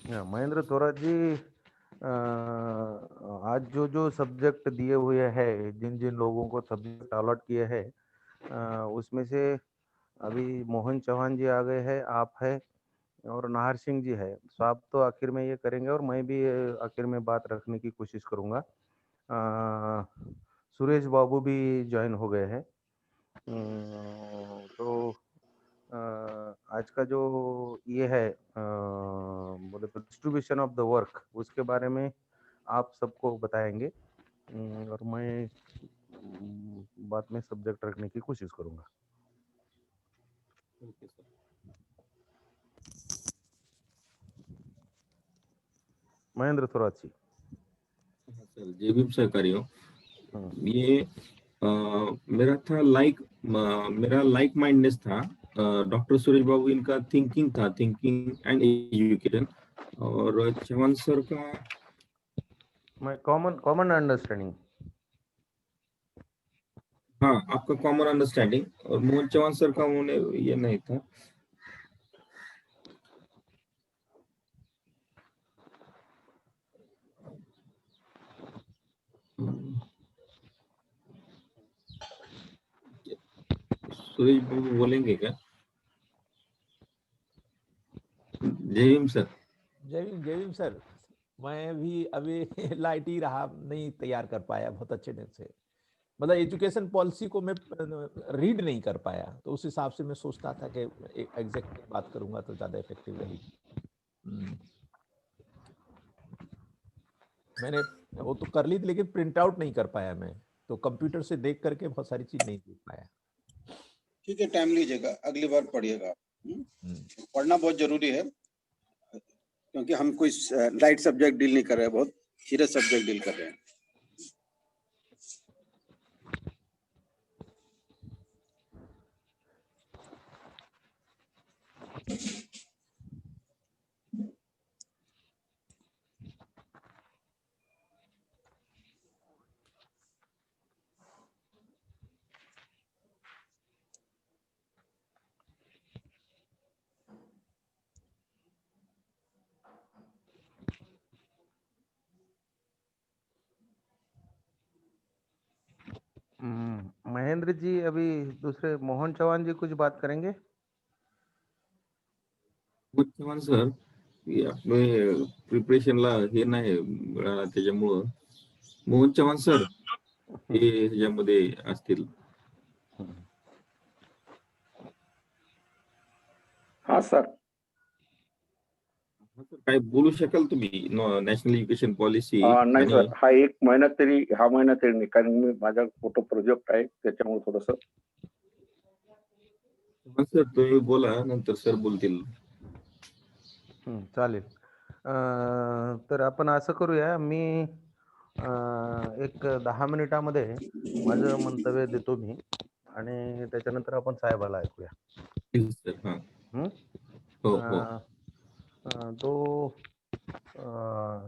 महेंद्र थोरात जी, आज जो जो सब्जेक्ट दिए हुए हैं, जिन जिन लोगों को सब्जेक्ट अलॉट किए हैं, उसमें से अभी मोहन चौहान जी आ गए हैं, आप है और नाहर सिंह जी है। सो आप तो आखिर में ये करेंगे और मैं भी आखिर में बात रखने की कोशिश करूंगा। सुरेश बाबू भी ज्वाइन हो गए हैं। तो आज का जो ये है, बोले तो डिस्ट्रीब्यूशन ऑफ द वर्क, उसके बारे में आप सबको बताएंगे। और मैं बाद में सब्जेक्ट रखने की कोशिश करूंगा। Okay sir. महेंद्र थोरात जी। हाँ सर, जय भीम सर कर रही हूँ। हम्म, ये मेरा था मेरा लाइक माइंडनेस था। डॉक्टर सुरेश बाबू इनका थिंकिंग था, थिंकिंग एंड एजुकेशन, और चौहान सर का मैं कॉमन कॉमन अंडरस्टैंडिंग। हाँ आपका कॉमन अंडरस्टैंडिंग, और मोहन चौहान सर का उन्हें ये नहीं था। सुरेश बाबू बोलेंगे क्या? जय भीम सर। जय भीम सर। मैं भी अभी लाइट ही रहा, नहीं तैयार कर पाया बहुत अच्छे ढंग से। मतलब एजुकेशन पॉलिसी को मैं रीड नहीं कर पाया, तो उस हिसाब से मैं सोचता था कि एग्जैक्ट बात करूंगा तो ज्यादा इफेक्टिव रहेगी। मैंने वो तो कर ली थी, लेकिन प्रिंट आउट नहीं कर पाया मैं, तो कंप्यूटर से देख करके बहुत सारी चीज नहीं देख पाया। ठीक है, टाइम लीजिएगा, अगली बार पढ़िएगा। पढ़ना बहुत जरूरी है, क्योंकि हम कोई लाइट सब्जेक्ट डील नहीं कर रहे हैं, बहुत सीरियस सब्जेक्ट डील कर रहे हैं। महेंद्र जी, अभी दूसरे मोहन चौहान जी कुछ बात करेंगे। मोहन चव्हाण सर, प्रिपरेशनला हे नाही मिळाला, त्याच्यामुळं मोहन चव्हाण सर हे ह्याच्यामध्ये असतील. हाँ सर। काय बोलू शकाल तुम्ही नॅशनल एज्युकेशन पॉलिसी? नाही आणि सर, हा एक महिना तरी नाही, कारण मी माझा फोटो प्रोजेक्ट आहे, त्याच्यामुळे थोडस. सर तुम्ही बोला, नंतर सर बोलतील. चालेल. तर आपण असं करूया, मी एक 10 मिनिटामध्ये माझं मंतव्य देतो मी, आणि त्याच्यानंतर आपण साहेबाला ऐकूया. सर हां. हो हो. तो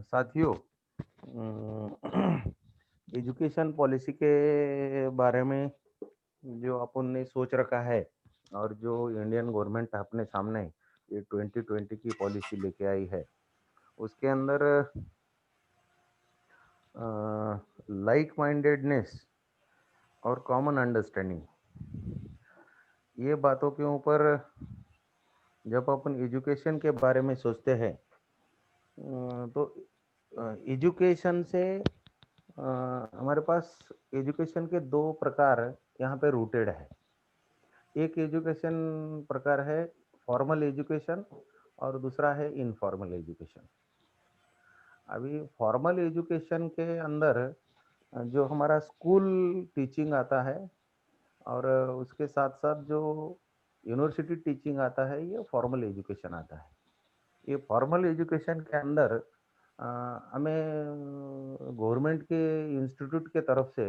साथियों, एजुकेशन पॉलिसी के बारे में जो अपन ने सोच रखा है, और जो इंडियन गवर्नमेंट अपने सामने ये 2020 की पॉलिसी लेके आई है, उसके अंदर लाइक माइंडेडनेस और कॉमन अंडरस्टैंडिंग, ये बातों के ऊपर जब अपन एजुकेशन के बारे में सोचते हैं, तो एजुकेशन से हमारे पास एजुकेशन के दो प्रकार यहाँ पे रूटेड है। एक एजुकेशन प्रकार है फॉर्मल एजुकेशन, और दूसरा है इनफॉर्मल एजुकेशन। अभी फॉर्मल एजुकेशन के अंदर जो हमारा स्कूल टीचिंग आता है, और उसके साथ साथ जो यूनिवर्सिटी टीचिंग आता है, ये फॉर्मल एजुकेशन आता है। ये फॉर्मल एजुकेशन के अंदर हमें गवर्नमेंट के इंस्टीट्यूट के तरफ से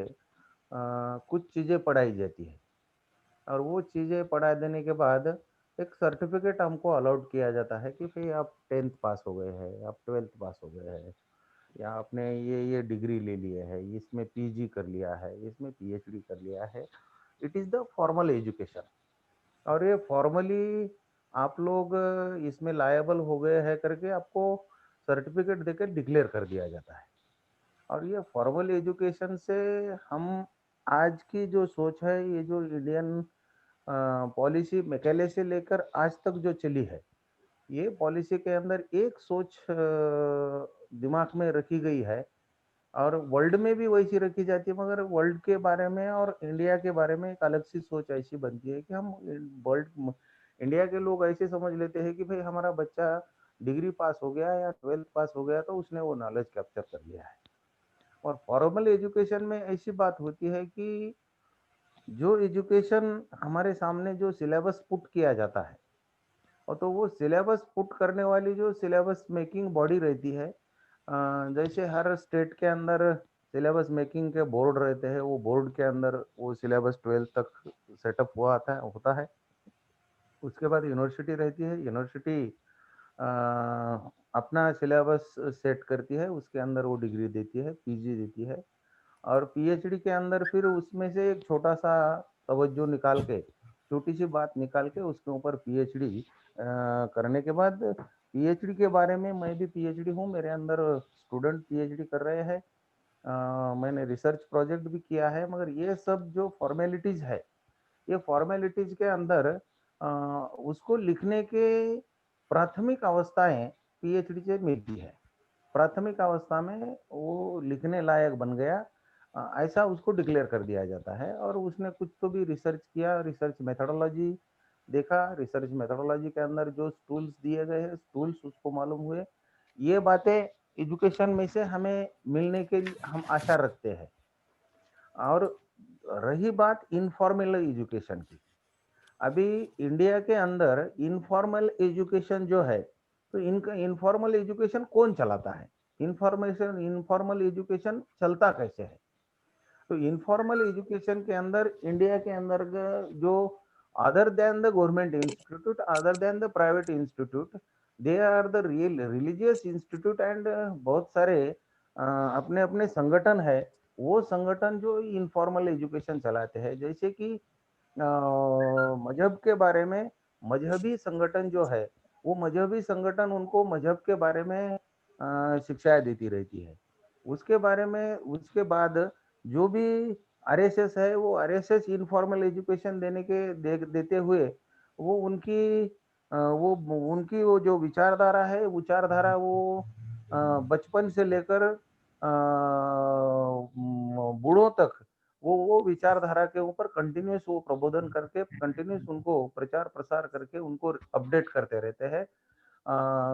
कुछ चीज़ें पढ़ाई जाती है, और वो चीज़ें पढ़ा देने के बाद एक सर्टिफिकेट हमको अलाउड किया जाता है कि भाई आप 10th पास हो गए हैं, आप 12th पास हो गए हैं, या आपने ये डिग्री ले लिए है, इसमें पीजी कर लिया है, इसमें पीएचडी कर लिया है। It is the formal education. और ये फॉर्मली आप लोग इसमें लायबल हो गए हैं करके आपको सर्टिफिकेट देकर डिक्लेयर कर दिया जाता है। और ये फॉर्मल एजुकेशन से हम आज की जो सोच है, ये जो इंडियन पॉलिसी मैकेले से लेकर आज तक जो चली है, ये पॉलिसी के अंदर एक सोच दिमाग में रखी गई है और वर्ल्ड में भी वैसी रखी जाती है, मगर वर्ल्ड के बारे में और इंडिया के बारे में एक अलग सी सोच ऐसी बनती है कि हम वर्ल्ड इंडिया के लोग ऐसे समझ लेते हैं कि भाई हमारा बच्चा डिग्री पास हो गया या 12th पास हो गया तो उसने वो नॉलेज कैप्चर कर लिया है। और फॉर्मल एजुकेशन में ऐसी बात होती है कि जो एजुकेशन हमारे सामने जो सिलेबस पुट किया जाता है, और तो वो सिलेबस पुट करने वाली जो सिलेबस मेकिंग बॉडी रहती है, जैसे हर स्टेट के अंदर सिलेबस मेकिंग के बोर्ड रहते हैं, वो बोर्ड के अंदर वो सिलेबस 12 तक सेटअप हुआ होता है। उसके बाद यूनिवर्सिटी रहती है, यूनिवर्सिटी अपना सिलेबस सेट करती है, उसके अंदर वो डिग्री देती है, पीजी देती है। और पीएचडी के अंदर फिर उसमें से एक छोटा सा तवज्जो निकाल के, छोटी सी बात निकाल के उसके ऊपर पीएचडी करने के बाद, पीएचडी के बारे में मैं भी पीएचडी हूँ, मेरे अंदर स्टूडेंट पीएचडी कर रहे हैं, मैंने रिसर्च प्रोजेक्ट भी किया है। मगर ये सब जो फॉर्मेलिटीज है, ये फॉर्मेलिटीज के अंदर उसको लिखने के प्राथमिक अवस्थाएं पीएचडी से मिलती है। प्राथमिक अवस्था में वो लिखने लायक बन गया, ऐसा उसको डिक्लेयर कर दिया जाता है। और उसने कुछ तो भी रिसर्च किया, रिसर्च मेथोडोलॉजी देखा, रिसर्च मेथोडोलॉजी के अंदर जो टूल्स दिए गए हैं, टूल्स उसको मालूम हुए। ये बातें एजुकेशन में से हमें मिलने के लिए हम आशा रखते हैं। और रही बात इनफॉर्मल एजुकेशन की, अभी इंडिया के अंदर इनफॉर्मल एजुकेशन जो है, तो इनका इनफॉर्मल एजुकेशन कौन चलाता है, इनफॉर्मल एजुकेशन चलता कैसे है? तो इनफॉर्मल एजुकेशन के अंदर इंडिया के अंदर जो other than the government institute, other than the private institute, they are the real religious institute and बहुत सारे अपने अपने संगठन है, वो संगठन जो इनफॉर्मल एजुकेशन चलाते हैं। जैसे कि मजहब के बारे में मजहबी संगठन जो है, वो मजहबी संगठन उनको मजहब के बारे में शिक्षाएं देती रहती है। उसके बारे में उसके बाद जो भी आरएसएस है, वो आरएसएस इनफॉर्मल एजुकेशन देते हुए वो उनकी वो जो विचारधारा है, विचारधारा वो बचपन से लेकर बूढ़ों तक वो विचारधारा के ऊपर कंटिन्यूस वो प्रबोधन करके, कंटिन्यूस उनको प्रचार प्रसार करके उनको अपडेट करते रहते हैं।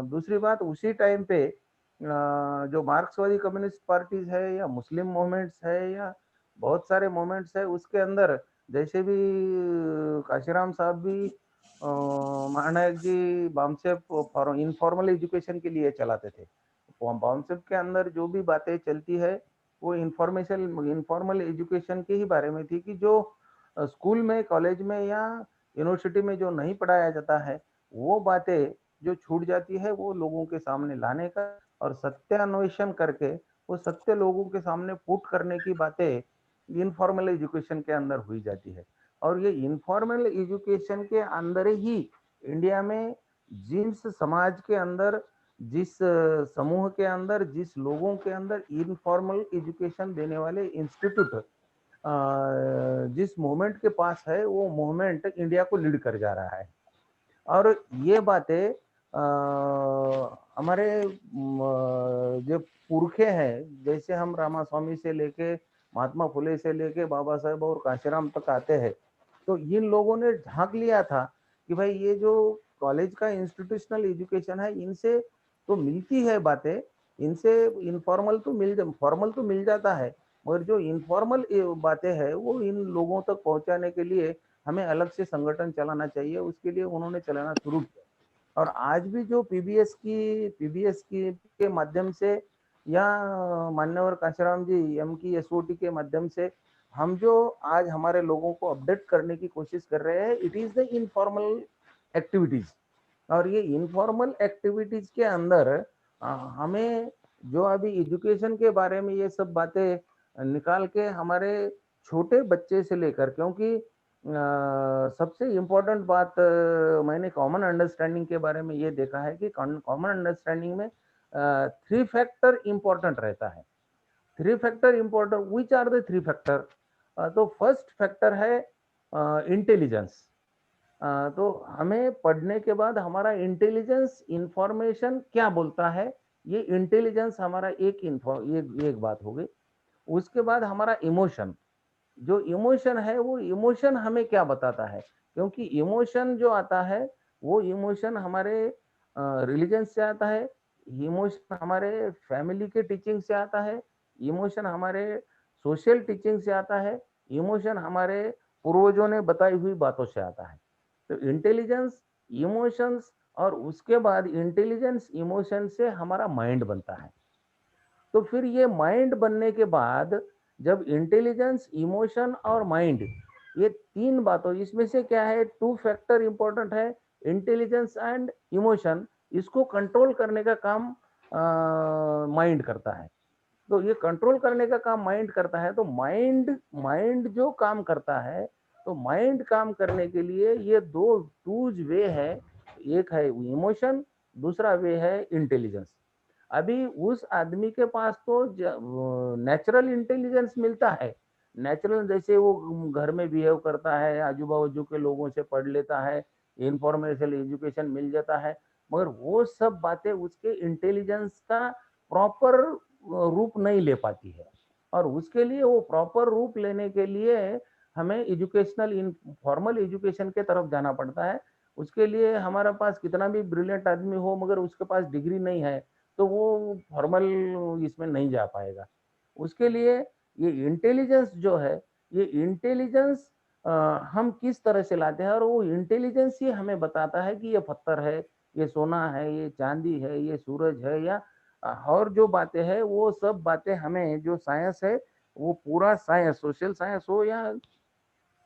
दूसरी बात, उसी टाइम पे जो मार्क्सवादी कम्युनिस्ट पार्टीज है या मुस्लिम मूवमेंट्स है या बहुत सारे मूवमेंट्स है, उसके अंदर जैसे भी काशीराम साहब भी महानायक जी बामसेप इनफॉर्मल एजुकेशन के लिए चलाते थे। बामसेप के अंदर जो भी बातें चलती है वो इनफॉर्मल एजुकेशन के ही बारे में थी, कि जो स्कूल में, कॉलेज में या यूनिवर्सिटी में जो नहीं पढ़ाया जाता है, वो बातें जो छूट जाती है वो लोगों के सामने लाने का और सत्यान्वेषण करके वो सत्य लोगों के सामने पुट करने की बातें इनफॉर्मल एजुकेशन के अंदर हुई जाती है। और ये इनफॉर्मल एजुकेशन के अंदर ही इंडिया में जिस समाज के अंदर, जिस समूह के अंदर, जिस लोगों के अंदर इनफॉर्मल एजुकेशन देने वाले इंस्टीट्यूट जिस मूवमेंट के पास है, वो मूवमेंट इंडिया को लीड कर जा रहा है। और ये बातें हमारे जो पुरखे हैं, जैसे हम रामास्वामी से लेके महात्मा फुले से लेके बाबा साहेब और काशीराम तक आते हैं, तो इन लोगों ने झांक लिया था कि भाई ये जो कॉलेज का इंस्टीट्यूशनल एजुकेशन है, इनसे तो मिलती है बातें, इनसे फॉर्मल तो मिल जाता है, मगर जो इनफॉर्मल बातें है वो इन लोगों तक पहुंचाने के लिए हमें अलग से संगठन चलाना चाहिए। उसके लिए उन्होंने चलाना शुरू किया। और आज भी जो पीबीएस की के माध्यम से या मान्यवर काशीराम जी एम की एसओटी के माध्यम से हम जो आज हमारे लोगों को अपडेट करने की कोशिश कर रहे हैं, it is the informal activities. और ये इनफॉर्मल एक्टिविटीज के अंदर हमें जो अभी एजुकेशन के बारे में ये सब बातें निकाल के हमारे छोटे बच्चे से लेकर, क्योंकि सबसे इम्पोर्टेंट बात मैंने कॉमन अंडरस्टैंडिंग के बारे में ये देखा है कि कॉमन अंडरस्टैंडिंग में थ्री फैक्टर इंपॉर्टेंट रहता है। Three factor important, which are the three factor? तो फर्स्ट फैक्टर है इंटेलिजेंस। तो हमें पढ़ने के बाद हमारा इंटेलिजेंस इंफॉर्मेशन क्या बोलता है, ये इंटेलिजेंस हमारा एक बात हो गई। उसके बाद हमारा इमोशन, जो इमोशन है वो इमोशन हमें क्या बताता है, क्योंकि इमोशन जो आता है वो इमोशन हमारे रिलीजन से आता है, इमोशन हमारे फैमिली के टीचिंग से आता है, इमोशन हमारे सोशल टीचिंग से आता है, इमोशन हमारे पूर्वजों ने बताई हुई बातों से आता है। तो इंटेलिजेंस, इमोशंस, और उसके बाद इंटेलिजेंस इमोशन से हमारा माइंड बनता है। तो फिर ये माइंड बनने के बाद जब इंटेलिजेंस, इमोशन और माइंड, ये तीन बातों, इसमें से क्या है, टू फैक्टर इंपॉर्टेंट है, इंटेलिजेंस एंड इमोशन, इसको कंट्रोल करने का काम माइंड करता है। तो ये कंट्रोल करने का काम माइंड करता है। तो माइंड माइंड जो काम करता है, तो माइंड काम करने के लिए ये दो टूज वे है, एक है इमोशन, दूसरा वे है इंटेलिजेंस। अभी उस आदमी के पास तो नेचुरल इंटेलिजेंस मिलता है, नेचुरल, जैसे वो घर में बिहेव करता है, आजू बाजू के लोगों से पढ़ लेता है, इंफॉर्मेशन एजुकेशन मिल जाता है, मगर वो सब बातें उसके इंटेलिजेंस का प्रॉपर रूप नहीं ले पाती है। और उसके लिए, वो प्रॉपर रूप लेने के लिए हमें एजुकेशनल, फॉर्मल एजुकेशन के तरफ जाना पड़ता है। उसके लिए हमारे पास कितना भी ब्रिलियंट आदमी हो, मगर उसके पास डिग्री नहीं है, तो वो फॉर्मल इसमें नहीं जा पाएगा। उसके लिए ये इंटेलिजेंस जो है, ये इंटेलिजेंस हम किस तरह से लाते हैं, और वो इंटेलिजेंस ही हमें बताता है कि ये पत्थर है, ये सोना है, ये चांदी है, ये सूरज है, या और जो बातें हैं वो सब बातें हमें, जो साइंस है, वो पूरा साइंस, सोशल साइंस हो या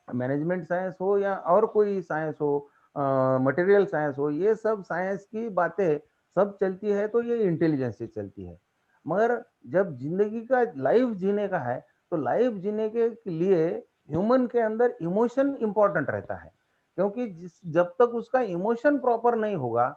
मैनेजमेंट साइंस हो या और कोई साइंस हो, मटेरियल साइंस हो, ये सब साइंस की बातें सब चलती है, तो ये इंटेलिजेंस से चलती है। मगर जब जिंदगी का लाइफ जीने का है, तो लाइफ जीने के लिए ह्यूमन के अंदर इमोशन इंपॉर्टेंट रहता है, क्योंकि जब तक उसका इमोशन प्रॉपर नहीं होगा,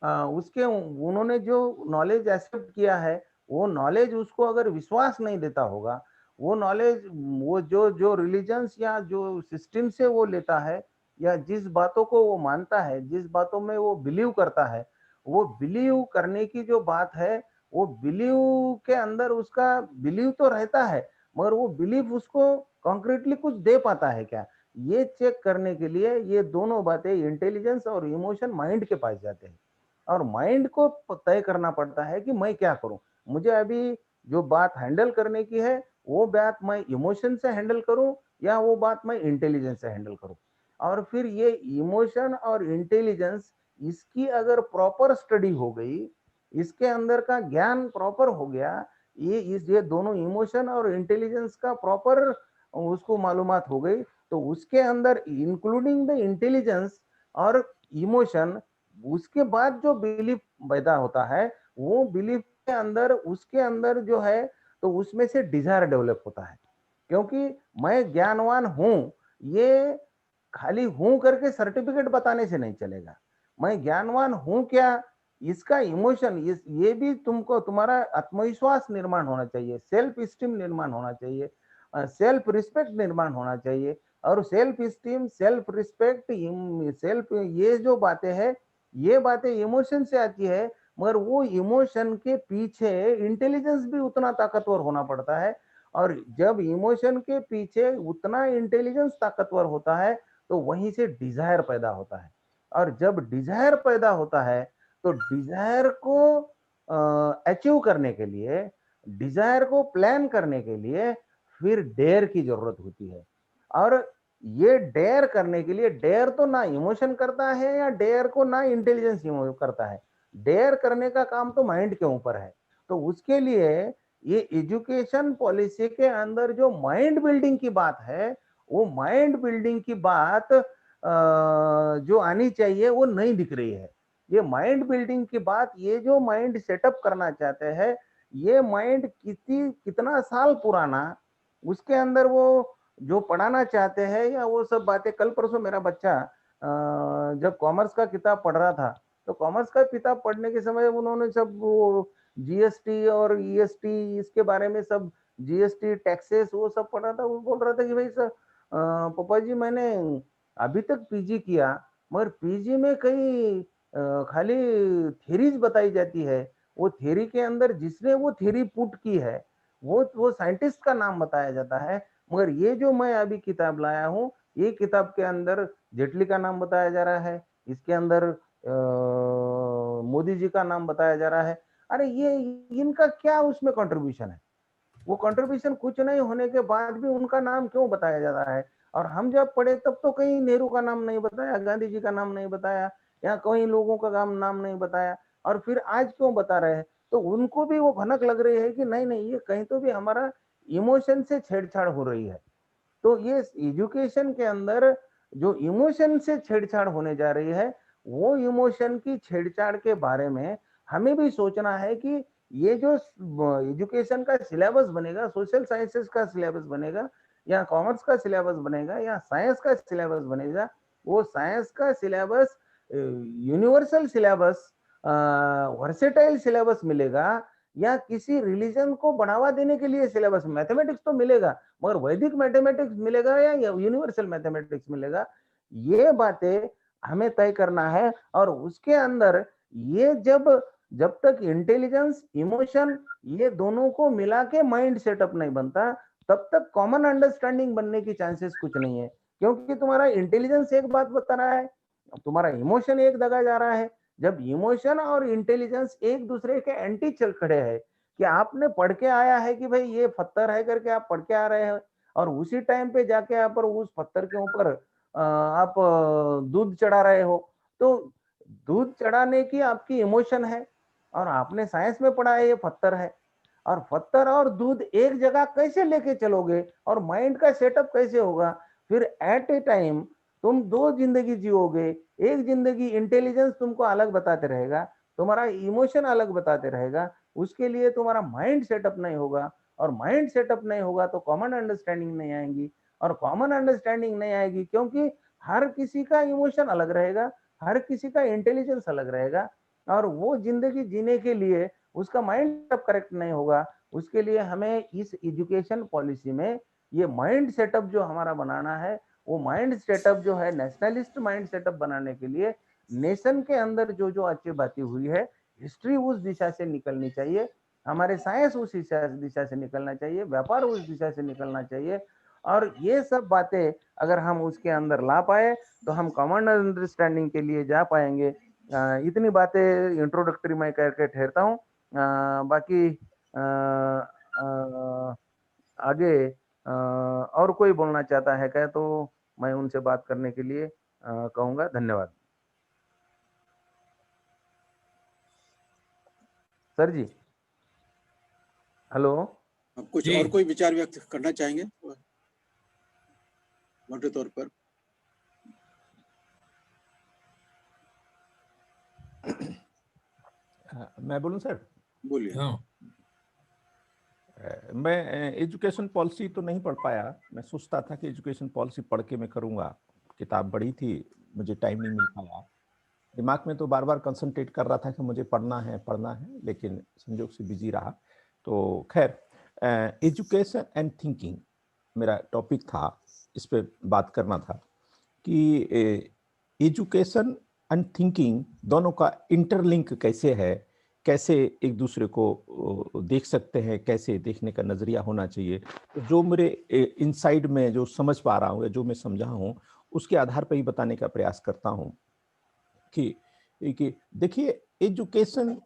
उसके उन्होंने जो नॉलेज एक्सेप्ट किया है, वो नॉलेज उसको अगर विश्वास नहीं देता होगा, वो नॉलेज, वो जो जो रिलीजन्स या जो सिस्टम से वो लेता है, या जिस बातों को वो मानता है, जिस बातों में वो बिलीव करता है, वो बिलीव करने की जो बात है, वो बिलीव के अंदर उसका बिलीव तो रहता है, मगर वो बिलीव उसको कॉन्क्रीटली कुछ दे पाता है क्या, ये चेक करने के लिए ये दोनों बातें, इंटेलिजेंस और इमोशन, माइंड के पास जाते हैं। और माइंड को तय करना पड़ता है कि मैं क्या करूं, मुझे अभी जो बात हैंडल करने की है, वो बात मैं इमोशन से हैंडल करूं या वो बात मैं इंटेलिजेंस से हैंडल करूं। और फिर ये इमोशन और इंटेलिजेंस, इसकी अगर प्रॉपर स्टडी हो गई, इसके अंदर का ज्ञान प्रॉपर हो गया, ये दोनों इमोशन और इंटेलिजेंस का प्रॉपर उसको मालूमात हो गई, तो उसके अंदर इंक्लूडिंग द इंटेलिजेंस और इमोशन, उसके बाद जो बिलीफ पैदा होता है, वो बिलीफ के अंदर, उसके अंदर जो है, तो उसमें से डिजायर डेवलप होता है। क्योंकि मैं ज्ञानवान हूं, ये खाली हूं करके सर्टिफिकेट बताने से नहीं चलेगा। मैं ज्ञानवान हूं क्या, इसका इमोशन, ये भी तुमको, तुम्हारा आत्मविश्वास निर्माण होना चाहिए, सेल्फ स्टीम निर्माण होना चाहिए, सेल्फ रिस्पेक्ट निर्माण होना चाहिए। और self esteem, self respect, self, ये जो बातें हैं, ये बातें इमोशन से आती है, मगर वो इमोशन के पीछे इंटेलिजेंस भी उतना ताकतवर होना पड़ता है। और जब इमोशन के पीछे उतना इंटेलिजेंस ताकतवर होता है, तो वहीं से डिजायर पैदा होता है। और जब डिजायर पैदा होता है, तो डिजायर को अचीव करने के लिए, डिजायर को प्लान करने के लिए फिर डेयर की जरूरत होती है। और ये डेयर करने के लिए, डेयर तो ना इमोशन करता है, या डेयर को ना इंटेलिजेंस करता है, डेयर करने का काम तो माइंड के ऊपर है। तो उसके लिए ये एजुकेशन पॉलिसी के अंदर जो माइंड बिल्डिंग की बात है, वो माइंड बिल्डिंग की बात जो आनी चाहिए, वो नहीं दिख रही है। ये माइंड बिल्डिंग की बात, ये जो माइंड सेटअप करना चाहते हैं, ये माइंड कितना साल पुराना, उसके अंदर वो जो पढ़ाना चाहते हैं, या वो सब बातें, कल परसों मेरा बच्चा जब कॉमर्स का किताब पढ़ रहा था, तो कॉमर्स का किताब पढ़ने के समय उन्होंने सब वो जीएसटी और ईएसटी इसके बारे में सब, जीएसटी टैक्सेस वो सब पढ़ा था। वो बोल रहा था कि भाई सर पापा जी मैंने अभी तक पीजी किया, मगर पीजी में कई खाली थ्योरीज बताई जाती है, वो थ्योरी के अंदर जिसने वो थ्योरी पुट की है वो साइंटिस्ट का नाम बताया जाता है। मगर ये जो मैं अभी किताब लाया हूँ, ये किताब के अंदर जेटली का नाम बताया जा रहा है, इसके अंदर मोदी जी का नाम बताया जा रहा है। अरे ये इनका क्या उसमें कंट्रीब्यूशन है? वो कंट्रीब्यूशन कुछ नहीं होने के बाद भी उनका नाम क्यों बताया जा रहा है? और हम जब पढ़े तब तो कहीं नेहरू का नाम नहीं बताया, गांधी जी का नाम नहीं बताया, या कई लोगों का नाम नहीं बताया, और फिर आज क्यों बता रहे हैं? तो उनको भी वो भनक लग रही है कि नहीं नहीं, ये कहीं तो भी हमारा इमोशन से छेड़छाड़ हो रही है। तो ये एजुकेशन के अंदर जो इमोशन से छेड़छाड़ होने जा रही है, वो इमोशन की छेड़छाड़ के बारे में हमें भी सोचना है कि ये जो एजुकेशन का सिलेबस बनेगा, सोशल साइंसेस का सिलेबस बनेगा, या कॉमर्स का सिलेबस बनेगा, या साइंस का सिलेबस बनेगा, वो साइंस का syllabus universal syllabus, versatile syllabus मिलेगा, या किसी रिलीजन को बढ़ावा देने के लिए सिलेबस? मैथमेटिक्स तो मिलेगा, मगर वैदिक मैथमेटिक्स मिलेगा या यूनिवर्सल मैथमेटिक्स मिलेगा? ये बातें हमें तय करना है। और उसके अंदर ये जब तक इंटेलिजेंस, इमोशन, ये दोनों को मिला के माइंड सेटअप नहीं बनता, तब तक कॉमन अंडरस्टैंडिंग बनने की चांसेस कुछ नहीं है। क्योंकि तुम्हारा इंटेलिजेंस एक बात बता रहा है, तुम्हारा इमोशन एक जगह जा रहा है। जब इमोशन और इंटेलिजेंस एक दूसरे के एंटी चल खड़े हैं, कि आपने पढ़ के आया है कि भाई ये पत्थर है करके आप पढ़ के आ रहे हैं, और उसी टाइम पे जाके आप पर उस पत्थर के ऊपर आप दूध चढ़ा रहे हो, तो दूध चढ़ाने की आपकी इमोशन है, और आपने साइंस में पढ़ा है ये पत्थर है, और पत्थर और दूध एक जगह कैसे लेके चलोगे, और माइंड का सेटअप कैसे होगा? फिर एट ए टाइम तुम दो जिंदगी जियोगे। एक जिंदगी इंटेलिजेंस तुमको अलग बताते रहेगा, तुम्हारा इमोशन अलग बताते रहेगा, उसके लिए तुम्हारा माइंड सेटअप नहीं होगा, और माइंड सेटअप नहीं होगा तो कॉमन अंडरस्टैंडिंग नहीं आएगी, और कॉमन अंडरस्टैंडिंग नहीं आएगी क्योंकि हर किसी का इमोशन अलग रहेगा, हर किसी का इंटेलिजेंस अलग रहेगा, और वो जिंदगी जीने के लिए उसका माइंड सेटअप करेक्ट नहीं होगा। उसके लिए हमें इस एजुकेशन पॉलिसी में ये माइंड सेटअप जो हमारा बनाना है, वो माइंड सेटअप जो है नेशनलिस्ट माइंड सेटअप बनाने के लिए नेशन के अंदर जो जो अच्छी बातें हुई है, हिस्ट्री उस दिशा से निकलनी चाहिए, हमारे साइंस उस दिशा से निकलना चाहिए, व्यापार उस दिशा से निकलना चाहिए। और ये सब बातें अगर हम उसके अंदर ला पाए तो हम कॉमन अंडरस्टैंडिंग के लिए जा पाएंगे। इतनी बातें इंट्रोडक्टरी में करके ठहरता हूँ। बाकी आगे और कोई बोलना चाहता है क्या, तो मैं उनसे बात करने के लिए कहूँगा। धन्यवाद सर जी। हेलो, कुछ जी। और कोई विचार व्यक्त करना चाहेंगे मोटे तौर पर? मैं बोलूं सर? बोलिए। मैं एजुकेशन पॉलिसी तो नहीं पढ़ पाया। मैं सोचता था कि एजुकेशन पॉलिसी पढ़ के मैं करूंगा, किताब बड़ी थी, मुझे टाइम नहीं मिल पाया। दिमाग में तो बार बार कंसंट्रेट कर रहा था कि मुझे पढ़ना है, लेकिन संयोग से बिजी रहा। तो खैर, एजुकेशन एंड थिंकिंग मेरा टॉपिक था, इस पे बात करना था कि एजुकेशन एंड थिंकिंग दोनों का इंटरलिंक कैसे है, कैसे एक दूसरे को देख सकते हैं, कैसे देखने का नजरिया होना चाहिए। तो जो मेरे इनसाइड में जो समझ पा रहा हूँ या जो मैं समझा हूँ, उसके आधार पर ही बताने का प्रयास करता हूँ कि देखिए, एजुकेशन,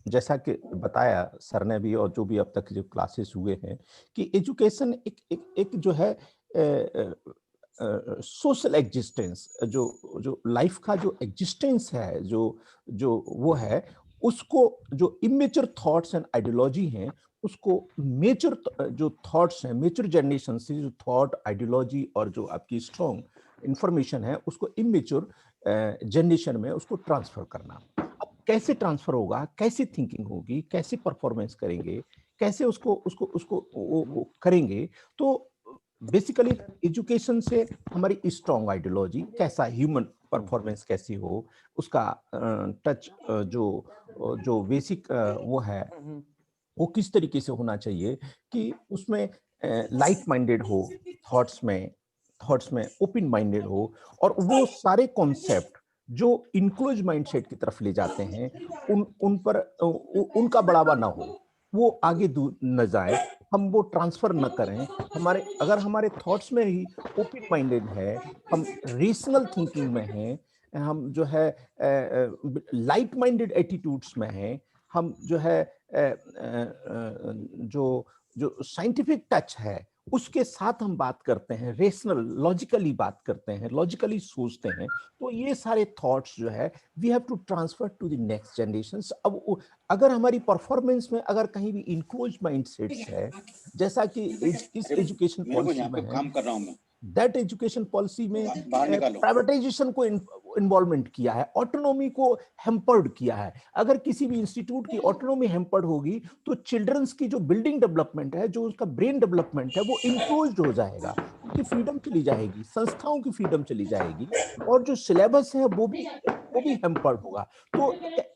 जैसा कि बताया सर ने भी और जो भी अब तक जो क्लासेस हुए हैं, कि एजुकेशन एक जो है सोशल एग्जिस्टेंस, जो लाइफ का जो एग्जिस्टेंस है, जो वो है, उसको जो इमेच्योर थॉट्स एंड आइडियोलॉजी हैं, उसको मेच्योर जो थॉट्स हैं, मेच्योर जनरेशन से जो थॉट, आइडियोलॉजी और जो आपकी स्ट्रॉन्ग इंफॉर्मेशन है, उसको इमेच्योर जनरेशन में उसको ट्रांसफर करना। अब कैसे ट्रांसफर होगा, कैसे थिंकिंग होगी, कैसे परफॉर्मेंस करेंगे, कैसे उसको वो करेंगे, तो बेसिकली एजुकेशन से हमारी स्ट्रॉन्ग आइडियोलॉजी कैसा, ह्यूमन परफॉर्मेंस कैसी हो, उसका टच जो बेसिक वो है वो किस तरीके से होना चाहिए कि उसमें लाइट माइंडेड हो, थॉट्स में ओपन माइंडेड हो, और वो सारे कॉन्सेप्ट जो इंक्लोज माइंडसेट की तरफ ले जाते हैं उन पर उनका बढ़ावा ना हो, वो आगे न जाए, हम वो ट्रांसफर न करें। अगर हमारे थॉट्स में ही ओपन माइंडेड है, हम रेशनल थिंकिंग में हैं, हम जो है लाइट माइंडेड एटीट्यूड्स में हैं, हम जो है जो जो साइंटिफिक टच है उसके साथ हम बात करते हैं, रेशनल लॉजिकली बात करते हैं, लॉजिकली सोचते हैं, तो ये सारे थॉट्स जो है we have to transfer to the next generations. अब अगर हमारी परफॉर्मेंस में अगर कहीं भी इंक्लोज माइंडसेट्स है, जैसा कि इस एजुकेशन पॉलिसी में है, काम कर रहा हूं मैं, दैट एजुकेशन पॉलिसी में बाहर निकालो, प्राइवेटाइजेशन को इन्वॉल्वमेंट किया है, ऑटोनॉमी को हेम्पर्ड किया है। अगर किसी भी इंस्टीट्यूट की ऑटोनॉमी हेम्पर्ड होगी तो चिल्ड्रंस की जो बिल्डिंग डेवलपमेंट है, जो उसका ब्रेन डेवलपमेंट है, वो इनक्लोज्ड हो जाएगा, उनकी फ्रीडम चली जाएगी, संस्थाओं की फ्रीडम चली जाएगी, और जो सिलेबस है वो भी हेम्पर्ड होगा। तो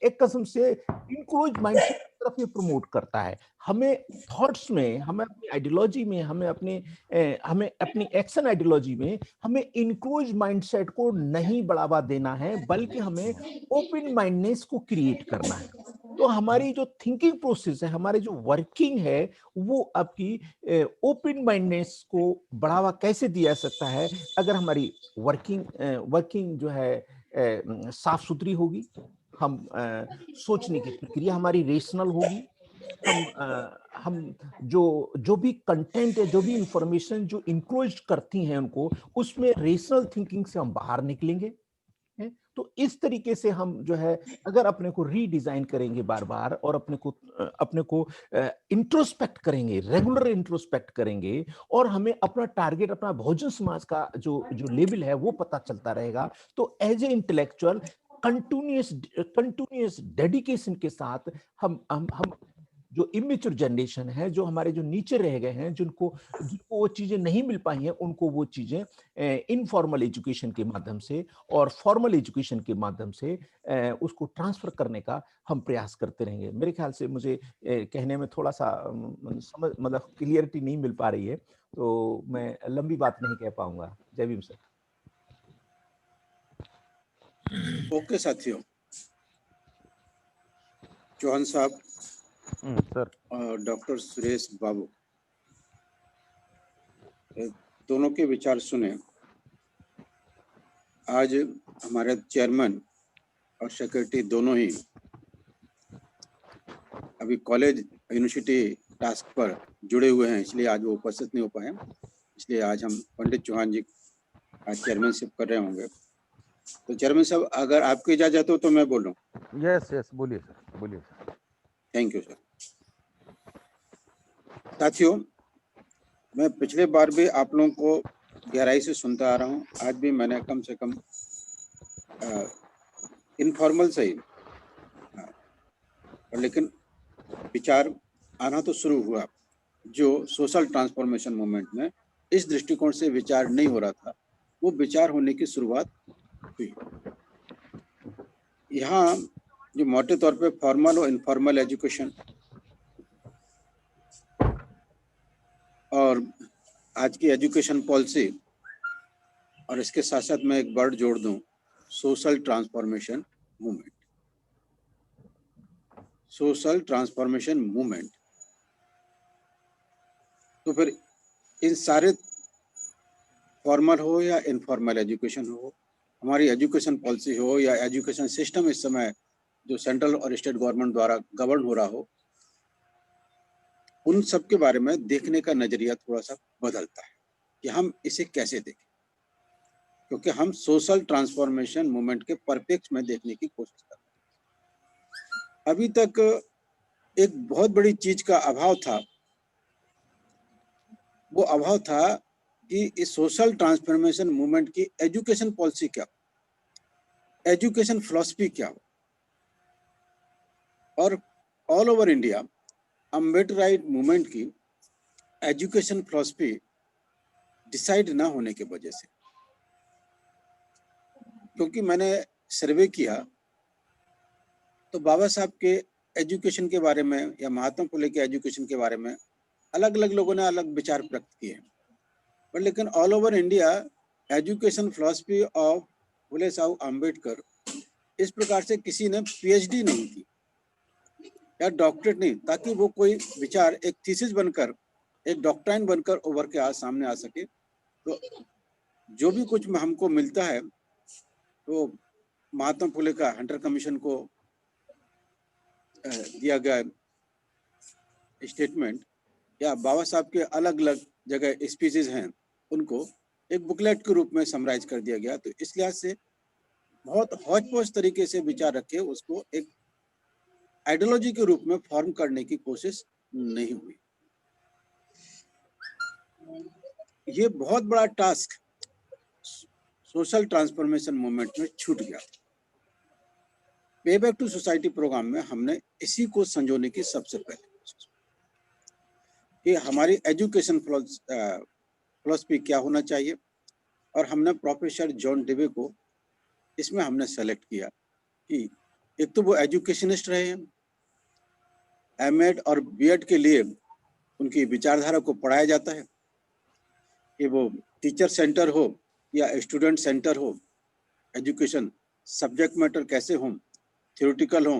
एक कसम से इनक्लोज माइंडसेट की तरफ ये प्रमोट करता है। हमें थॉट्स में, हमें अपनी आइडियोलॉजी में, हमें अपनी एक्शन आइडियोलॉजी में हमें इनक्लोज माइंडसेट को नहीं बढ़ावा देना है, बल्कि हमें ओपन माइंडनेस को क्रिएट करना है। तो हमारी जो थिंकिंग प्रोसेस है, हमारी जो वर्किंग है, वो आपकी ओपन माइंडनेस को बढ़ावा कैसे दिया जा सकता है? अगर हमारी वर्किंग जो है साफ सुथरी होगी, हम सोचने की प्रक्रिया हमारी रेशनल होगी, हम जो भी कंटेंट है, जो भी इंफॉर्मेशन जो इंक्लोज करती हैं उनको, उसमें रेशनल थिंकिंग से हम बाहर निकलेंगे। तो इस तरीके से हम जो है अगर अपने को रीडिजाइन करेंगे बार बार, और अपने को इंट्रोस्पेक्ट करेंगे, रेगुलर इंट्रोस्पेक्ट करेंगे, और हमें अपना टारगेट, अपना बहुजन समाज का जो लेवल है वो पता चलता रहेगा, तो as a intellectual continuous dedication के साथ हम जो इमेच्योर जनरेशन है, जो हमारे जो नीचे रह गए हैं, जिनको वो चीजें नहीं मिल पाई हैं, उनको वो चीजें इनफॉर्मल एजुकेशन के माध्यम से और फॉर्मल एजुकेशन के माध्यम से उसको ट्रांसफर करने का हम प्रयास करते रहेंगे। मेरे ख्याल से मुझे कहने में थोड़ा सा मतलब क्लियरिटी नहीं मिल पा रही है, तो मैं लंबी बात नहीं कह पाऊंगा। जय भीम सर। ओके साथियों, चौहान साहब सर और डॉक्टर सुरेश बाबू दोनों के विचार सुने। आज हमारे चेयरमैन और सेक्रेटरी दोनों ही अभी कॉलेज यूनिवर्सिटी टास्क पर जुड़े हुए हैं, इसलिए आज वो उपस्थित नहीं हो पाए, इसलिए आज हम पंडित चौहान जी आज चेयरमैनशिप कर रहे होंगे। तो चेयरमैन साहब, अगर आपकी इजाजत हो तो मैं बोलूं। यस बोलिए सर, बोलिए सर। Thank you sir. साथियों, मैं पिछले बार भी आप लोगों को गहराई से सुनता आ रहा हूँ, आज भी मैंने कम से कम इनफॉर्मल से ही लेकिन विचार आना तो शुरू हुआ। जो सोशल ट्रांसफॉर्मेशन मूवमेंट में इस दृष्टिकोण से विचार नहीं हो रहा था, वो विचार होने की शुरुआत हुई। यहाँ जो मोटे तौर पे फॉर्मल और इनफॉर्मल एजुकेशन और आज की एजुकेशन पॉलिसी, और इसके साथ साथ मैं एक वर्ड जोड़ दूं, social transformation movement. Social transformation movement, तो फिर इन सारे फॉर्मल हो या इनफॉर्मल एजुकेशन हो, हमारी एजुकेशन पॉलिसी हो या एजुकेशन सिस्टम इस समय जो सेंट्रल और स्टेट गवर्नमेंट द्वारा गवर्न हो रहा हो, उन सब के बारे में देखने का नजरिया थोड़ा सा बदलता है कि हम इसे कैसे देखें, क्योंकि हम सोशल ट्रांसफॉर्मेशन मूवमेंट के परिप्रेक्ष्य में देखने की कोशिश कर रहे हैं। अभी तक एक बहुत बड़ी चीज का अभाव था, वो अभाव था कि इस सोशल ट्रांसफॉर्मेशन मूवमेंट की एजुकेशन पॉलिसी क्या, एजुकेशन फिलॉसफी क्या हो। और all over India Ambedkarite movement की एजुकेशन फिलॉसफी डिसाइड ना होने की वजह से, क्योंकि मैंने सर्वे किया तो बाबा साहब के एजुकेशन के बारे में या महात्मा फुले के एजुकेशन के बारे में अलग अलग लोगों ने अलग विचार व्यक्त किए, पर लेकिन all over India education philosophy of Phule साहब अम्बेडकर इस प्रकार से किसी ने पीएचडी नहीं की या डॉक्टरेट नहीं, ताकि वो कोई विचार एक थीसिस बनकर, एक डॉक्ट्राइन बनकर उभर के आज सामने आ सके। तो जो भी कुछ हमको मिलता है तो महात्मा फुले का हंटर कमीशन को दिया गया स्टेटमेंट या बाबा साहब के अलग अलग जगह स्पीचेज हैं, उनको एक बुकलेट के रूप में समराइज कर दिया गया। तो इस लिहाज से बहुत हौच-पौच तरीके से विचार रखे उसको एक आइडियोलॉजी के रूप में फॉर्म करने की कोशिश नहीं हुई। ये बहुत बड़ा टास्क सोशल ट्रांसफॉर्मेशन मूवमेंट में छूट गया। पे बैक टू सोसाइटी प्रोग्राम में हमने इसी को संजोने की सबसे पहले कोशिश कि हमारी एजुकेशन फिलॉसफी क्या होना चाहिए, और हमने प्रोफेसर जॉन डेवे को इसमें हमने सेलेक्ट किया कि एक तो वो एजुकेशनिस्ट रहे हैं, एमएड और बीएड के लिए उनकी विचारधारा को पढ़ाया जाता है, कि वो टीचर सेंटर हो या स्टूडेंट सेंटर हो, एजुकेशन सब्जेक्ट मैटर कैसे हो, थ्योरेटिकल हो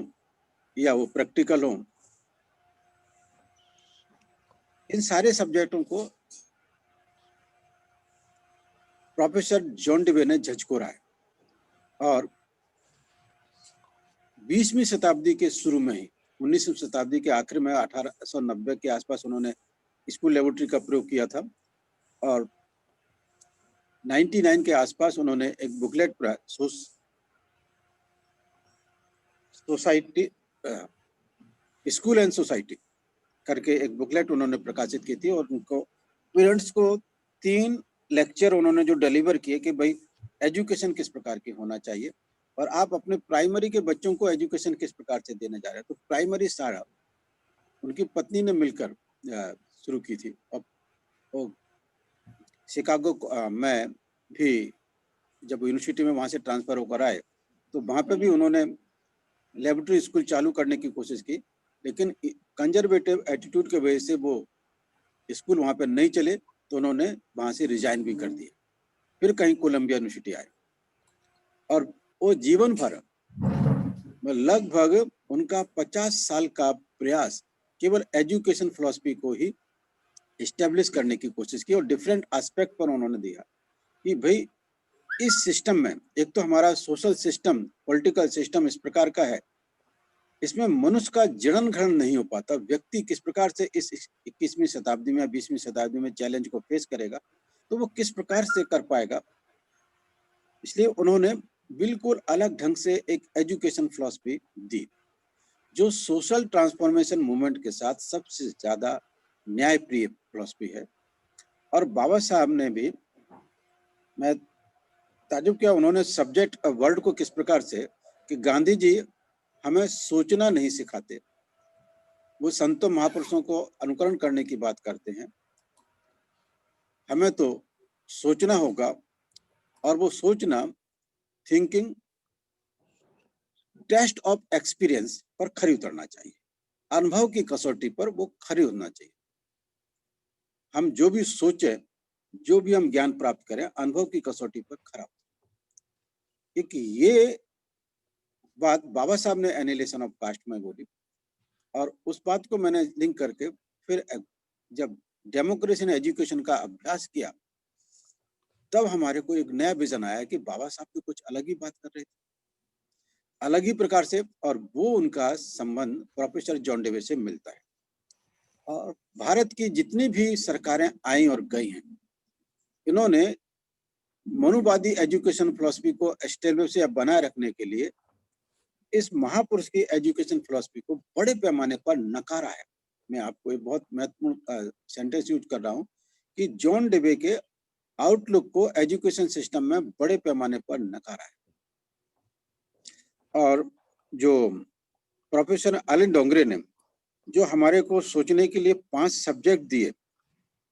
या वो प्रैक्टिकल हो, इन सारे सब्जेक्टों को प्रोफेसर जॉन डेवे ने झकझोरा है। और 20वीं शताब्दी के शुरू में ही, 19वीं शताब्दी के आखिर में 1890 के आसपास उन्होंने स्कूल लेबोरेटरी का प्रयोग किया था, और 99 के आसपास उन्होंने एक बुकलेट पर सोसाइटी स्कूल एंड सोसाइटी करके एक बुकलेट उन्होंने प्रकाशित की थी, और उनको पेरेंट्स को 3 लेक्चर उन्होंने जो डिलीवर किए कि भाई एजुकेशन किस प्रकार की होना चाहिए और आप अपने प्राइमरी के बच्चों को एजुकेशन किस प्रकार से देने जा रहे हैं। तो प्राइमरी सारा उनकी पत्नी ने मिलकर शुरू की थी। और शिकागो में भी जब यूनिवर्सिटी में वहाँ से ट्रांसफर होकर आए तो वहाँ पे भी उन्होंने लेबोरेटरी स्कूल चालू करने की कोशिश की, लेकिन कंजर्वेटिव एटीट्यूड के वजह से वो स्कूल वहाँ पे नहीं चले, तो उन्होंने वहाँ से रिजाइन भी कर दिया। फिर कहीं कोलंबिया यूनिवर्सिटी आए और वो जीवन भर लगभग उनका 50 साल का प्रयास केवल एजुकेशन फिलॉसफी को ही इस्टेब्लिश करने की कोशिश की, और डिफरेंट एस्पेक्ट पर उन्होंने दिया कि भाई इस सिस्टम में एक तो हमारा सोशल सिस्टम, पॉलिटिकल सिस्टम इस प्रकार का है, इसमें मनुष्य का जनन ग्रहण नहीं हो पाता। व्यक्ति किस प्रकार से इस 21वीं शताब्दी में, 20वीं शताब्दी में चैलेंज को फेस करेगा, तो वो किस प्रकार से कर पाएगा। इसलिए उन्होंने बिल्कुल अलग ढंग से एक एजुकेशन फिलॉसफी दी, जो सोशल ट्रांसफॉर्मेशन मूवमेंट के साथ सबसे ज्यादा न्यायप्रिय फिलॉसफी है। और बाबा साहब ने भी, मैं ताजुब किया, उन्होंने सब्जेक्ट वर्ड को किस प्रकार से, कि गांधी जी हमें सोचना नहीं सिखाते, वो संतों महापुरुषों को अनुकरण करने की बात करते हैं, हमें तो सोचना होगा, और वो सोचना थिंकिंग टेस्ट ऑफ एक्सपीरियंस पर खरी उतरना चाहिए, अनुभव की कसौटी पर वो खरी उतरना चाहिए। हम जो भी सोचें, जो भी हम ज्ञान प्राप्त करें, अनुभव की कसौटी पर खरा। एक ये बात बाबा साहब ने एनिलेशन ऑफ कास्ट में बोली, और उस बात को मैंने लिंक करके फिर जब डेमोक्रेसी एंड एजुकेशन का अभ्यास किया, तब हमारे को एक नया विजन आया कि बाबा साहब तो कुछ अलग ही बात कर रहे थे, अलग ही प्रकार से, और वो उनका संबंध प्रोफेसर जॉन डेवे से मिलता है। और भारत की जितनी भी सरकारें आई और गई हैं, इन्होंने मनुवादी एजुकेशन फिलॉसफी को एस्टेब्लिश या बनाए रखने के लिए इस महापुरुष की एजुकेशन फिलॉसफी को बड़े पैमाने पर नकारा है। मैं आपको एक बहुत महत्वपूर्ण सेंटेंस यूज कर रहा हूं कि जॉन डेवे के आउटलुक को एजुकेशन सिस्टम में बड़े पैमाने पर नकारा है। और जो प्रोफेसर एलन डोंगरे ने जो हमारे को सोचने के लिए 5 सब्जेक्ट दिए,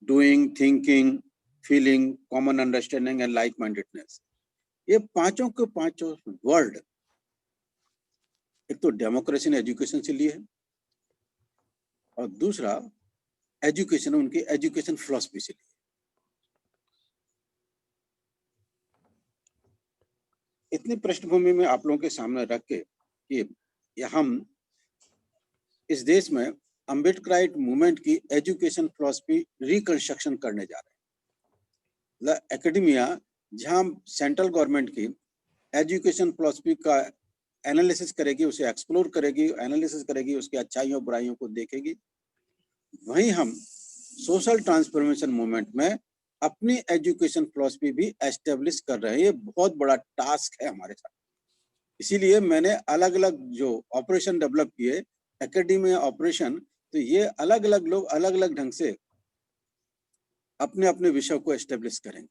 doing, thinking, feeling, common understanding and like mindedness. ये पांचों के पांचों वर्ड एक तो डेमोक्रेसी ने एजुकेशन से लिए है और दूसरा एजुकेशन उनकी एजुकेशन फिलॉसफी से लिए। इतनी पृष्ठभूमि में आप लोगों के सामने रख के कि हम इस देश में अम्बेडकराइट मूवमेंट की एजुकेशन फिलॉसफी रिकंस्ट्रक्शन करने जा रहे हैं। एकेडमिया जहां सेंट्रल गवर्नमेंट की एजुकेशन फिलॉसफी का एनालिसिस करेगी, उसे एक्सप्लोर करेगी, एनालिसिस करेगी, उसकी अच्छाइयों बुराइयों को देखेगी, वहीं हम सोशल ट्रांसफॉर्मेशन मूवमेंट में अपनी एजुकेशन फिलॉसफी भी एस्टेब्लिश कर रहे हैं। ये बहुत बड़ा टास्क है हमारे साथ। इसीलिए मैंने अलग अलग जो ऑपरेशन डेवलप किए, एकेडमिया ऑपरेशन, तो ये अलग अलग लोग अलग अलग ढंग से अपने अपने विषय को एस्टेब्लिश करेंगे।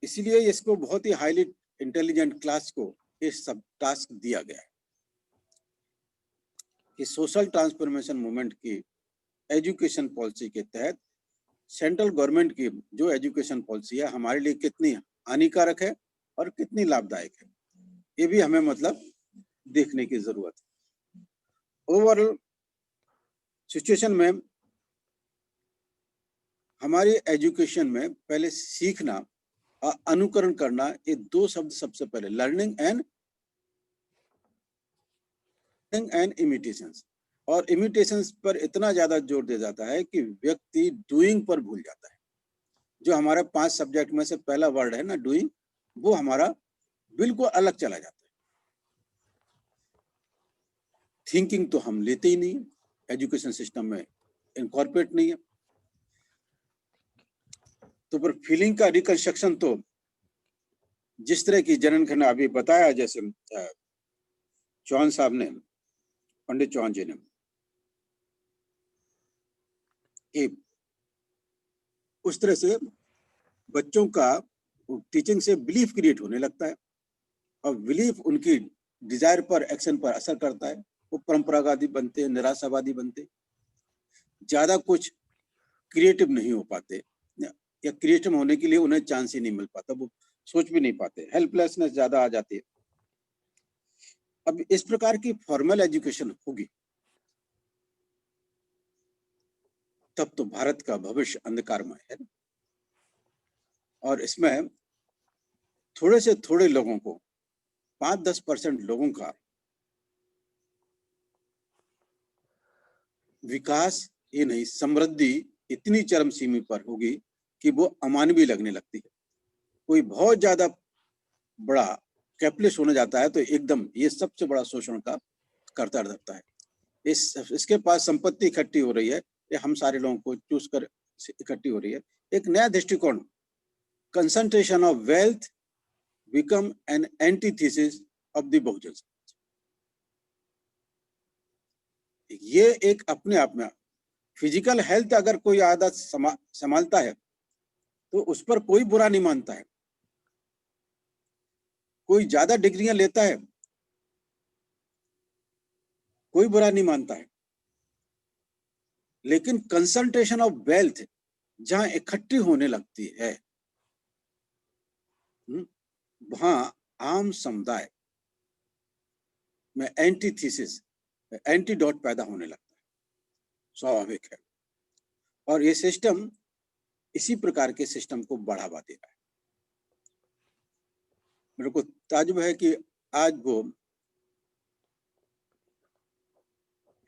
इसीलिए इसको बहुत ही हाईली इंटेलिजेंट क्लास को ये सब टास्क दिया गया है कि सोशल ट्रांसफॉर्मेशन मूवमेंट की एजुकेशन पॉलिसी के तहत सेंट्रल गवर्नमेंट की जो एजुकेशन पॉलिसी है हमारे लिए कितनी हानिकारक है और कितनी लाभदायक है, ये भी हमें मतलब देखने की जरूरत है। ओवरऑल सिचुएशन में हमारी एजुकेशन में पहले सीखना और अनुकरण करना, ये दो शब्द सबसे पहले, लर्निंग एंड इमिटेशंस। और इमिटेशंस पर इतना ज्यादा जोर दिया जाता है कि व्यक्ति डूइंग पर भूल जाता है। जो हमारा 5 सब्जेक्ट में से पहला वर्ड है ना, डूइंग, वो हमारा बिल्कुल अलग चला जाता है। थिंकिंग तो हम लेते ही नहीं, एजुकेशन सिस्टम में इनकॉर्पोरेट नहीं है। तो पर फीलिंग का रिकंस्ट्रक्शन तो जिस तरह की जनन खन्ना अभी बताया, जैसे चौहान साहब ने, पंडित चौहान जी ने, कि उस तरह से बच्चों का टीचिंग से बिलीफ क्रिएट होने लगता है और बिलीफ उनकी डिजायर पर, एक्शन पर असर करता है। वो परंपरावादी बनते, निराशावादी बनते, ज्यादा कुछ क्रिएटिव नहीं हो पाते, या क्रिएटिव होने के लिए उन्हें चांस ही नहीं मिल पाता, वो सोच भी नहीं पाते, हेल्पलेसनेस ज्यादा आ जाती है। अब इस प्रकार की फॉर्मल एजुकेशन होगी तब तो भारत का भविष्य अंधकारमय है। और इसमें थोड़े से थोड़े लोगों को, 5-10% लोगों का विकास, ये नहीं, समृद्धि इतनी चरम सीमा पर होगी कि वो अमानवीय लगने लगती है। कोई बहुत ज्यादा बड़ा कैपिटलिस्ट होने जाता है तो एकदम ये सबसे बड़ा शोषण का करता रहता है। इसके पास संपत्ति इकट्ठी हो रही है, ये हम सारे लोगों को चूज कर इकट्ठी हो रही है। एक नया दृष्टिकोण, concentration of wealth become an antithesis of the Bahujan. ये एक अपने आप में, फिजिकल हेल्थ अगर कोई आदत संभालता है तो उस पर कोई बुरा नहीं मानता है। कोई ज्यादा डिग्रियां लेता है, कोई बुरा नहीं मानता है। लेकिन कंसंट्रेशन ऑफ वेल्थ जहां इकट्ठी होने लगती है, वहां आम समुदाय में एंटीथीसिस, एंटीडोट पैदा होने लगता है, स्वाभाविक है। और ये सिस्टम इसी प्रकार के सिस्टम को बढ़ावा दे रहा है। मेरे को ताज्जुब है कि आज वो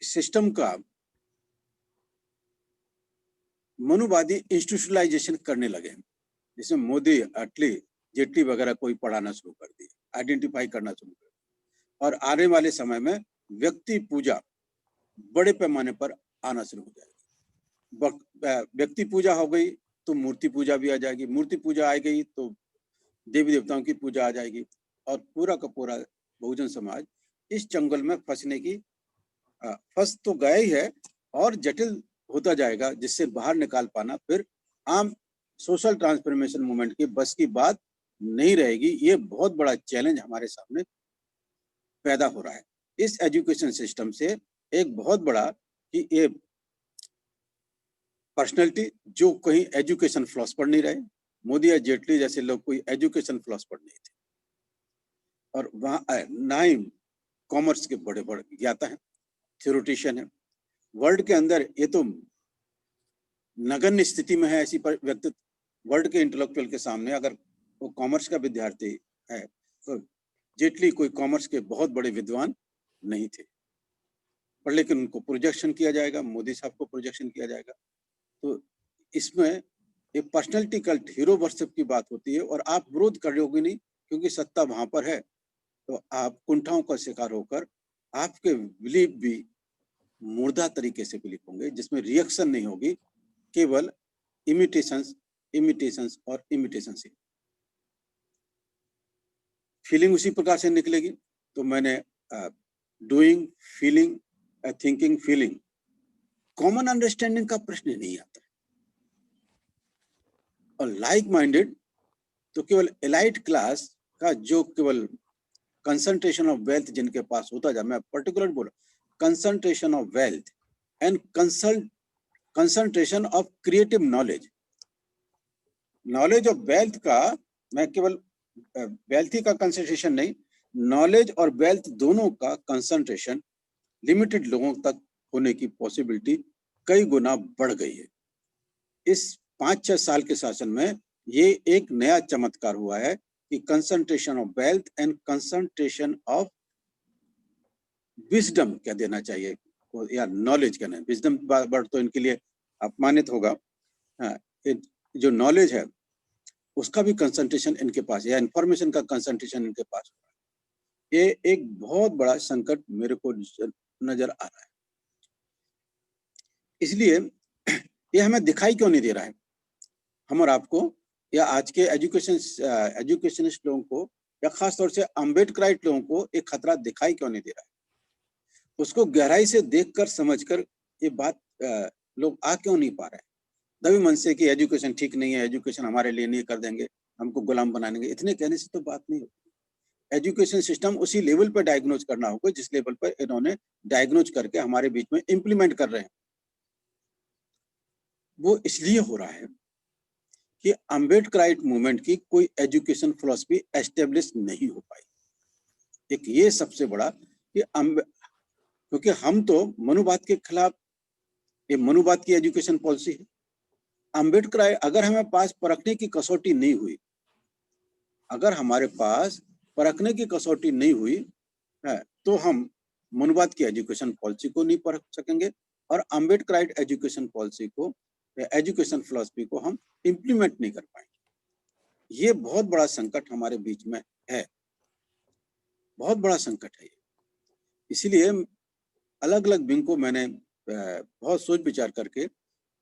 सिस्टम का मनुवादी इंस्टीट्यूशनलाइजेशन करने लगे हैं, जिसमें मोदी, अटली, जेटली वगैरह कोई पढ़ाना शुरू कर दिया, आइडेंटिफाई करना शुरू कर दिया। और आने वाले समय में व्यक्ति पूजा बड़े पैमाने पर आना शुरू हो जाएगी। व्यक्ति पूजा हो गई तो मूर्ति पूजा भी आ जाएगी, मूर्ति पूजा आ गई तो देवी देवताओं की पूजा आ जाएगी। और पूरा का पूरा बहुजन समाज इस जंगल में फंसने की, फंस तो गया ही है और जटिल होता जाएगा, जिससे बाहर निकाल पाना फिर आम सोशल ट्रांसफॉर्मेशन मूवमेंट की बस की बात नहीं रहेगी। ये बहुत बड़ा चैलेंज हमारे सामने पैदा हो रहा है इस एजुकेशन सिस्टम से। एक बहुत बड़ा कि ये पर्सनैलिटी जो कहीं एजुकेशन फ्लॉस पर नहीं रहे, मोदी या जेटली जैसे लोग कोई एजुकेशन फ्लॉस पर नहीं थे, और वहाँ ना ही कॉमर्स के बड़े बड़े ज्ञाता हैं, थ्योरेटिशियन है। वर्ल्ड के अंदर ये तो नगण्य स्थिति में है ऐसी व्यक्तित्व वर्ल्ड के इंटेलेक्चुअल के सामने। अगर वो कॉमर्स का विद्यार्थी है तो जेटली कोई कॉमर्स के बहुत बड़े विद्वान नहीं थे, पर लेकिन उनको प्रोजेक्शन किया जाएगा, मोदी साहब को प्रोजेक्शन किया जाएगा। तो इसमें एक पर्सनैलिटी कल्ट, हीरो वर्शिप की बात होती है, और आप विरोध कर रहे होगे नहीं क्योंकि सत्ता वहां पर है, तो आप कुंठाओं का शिकार होकर आपके बिलीफ भी मुर्दा तरीके से बिलीफ होंगे, जिसमें रिएक्शन नहीं होगी, केवल इमिटेशंस इमिटेशंस और इमिटेशंस ही। फीलिंग उसी प्रकार से निकलेगी। तो मैंने doing, feeling, thinking, feeling, common understanding का प्रश्न नहीं आता। और लाइक माइंडेड तो केवल एलाइट क्लास का जो केवल कंसंट्रेशन ऑफ वेल्थ जिनके पास होता जाए, मैं पर्टिकुलर बोला, concentration of wealth and concentration of creative knowledge. Knowledge of wealth का मैं केवल वेल्थ ही का कंसंट्रेशन नहीं, नॉलेज और वेल्थ दोनों का कंसंट्रेशन लिमिटेड लोगों तक होने की पॉसिबिलिटी कई गुना बढ़ गई है। इस 5-6 साल के शासन में ये एक नया चमत्कार हुआ है कि concentration of wealth and concentration of wisdom क्या देना चाहिए, या नॉलेज क्या नहीं, विजडम वर्ड तो इनके लिए अपमानित होगा। जो नॉलेज है उसका भी कंसंट्रेशन इनके पास, या इंफॉर्मेशन का कंसंट्रेशन इनके पास हो रहा है। ये एक बहुत बड़ा संकट मेरे को नजर आ रहा है। इसलिए ये हमें दिखाई क्यों नहीं दे रहा है, हम और आपको, या आज के एजुकेशनिस्ट लोगों को, या खास तौर से अम्बेडकराइट लोगों को एक खतरा दिखाई क्यों नहीं दे रहा है? उसको गहराई से देखकर समझकर ये बात लोग आ क्यों नहीं पा रहे हैं? दबी मन से कि एजुकेशन ठीक नहीं है, एजुकेशन हमारे लिए नहीं कर देंगे, हमको गुलाम बना देंगे, इतने कहने से तो बात नहीं होती। एजुकेशन सिस्टम उसी लेवल पर डायग्नोज करना होगा जिस लेवल पर इन्होंने डायग्नोज करके हमारे बीच में इंप्लीमेंट कर रहे हैं। वो इसलिए हो रहा है कि अम्बेडकराइट मूवमेंट की कोई एजुकेशन फिलॉसफी एस्टेब्लिश नहीं हो पाई। एक ये सबसे बड़ा कि क्योंकि हम तो मनुवाद के खिलाफ, ये मनुवाद की एजुकेशन पॉलिसी है। अम्बेडकर अगर हमें पास परखने की कसौटी नहीं हुई, अगर हमारे पास परखने की कसौटी नहीं हुई है, तो हम मनुवाद की एजुकेशन पॉलिसी को नहीं परख सकेंगे, और अम्बेडकराइट एजुकेशन पॉलिसी को, एजुकेशन फिलॉसफी को हम इंप्लीमेंट नहीं कर पाएंगे। ये बहुत बड़ा संकट हमारे बीच में है, बहुत बड़ा संकट है। इसीलिए अलग अलग विंग को मैंने बहुत सोच विचार करके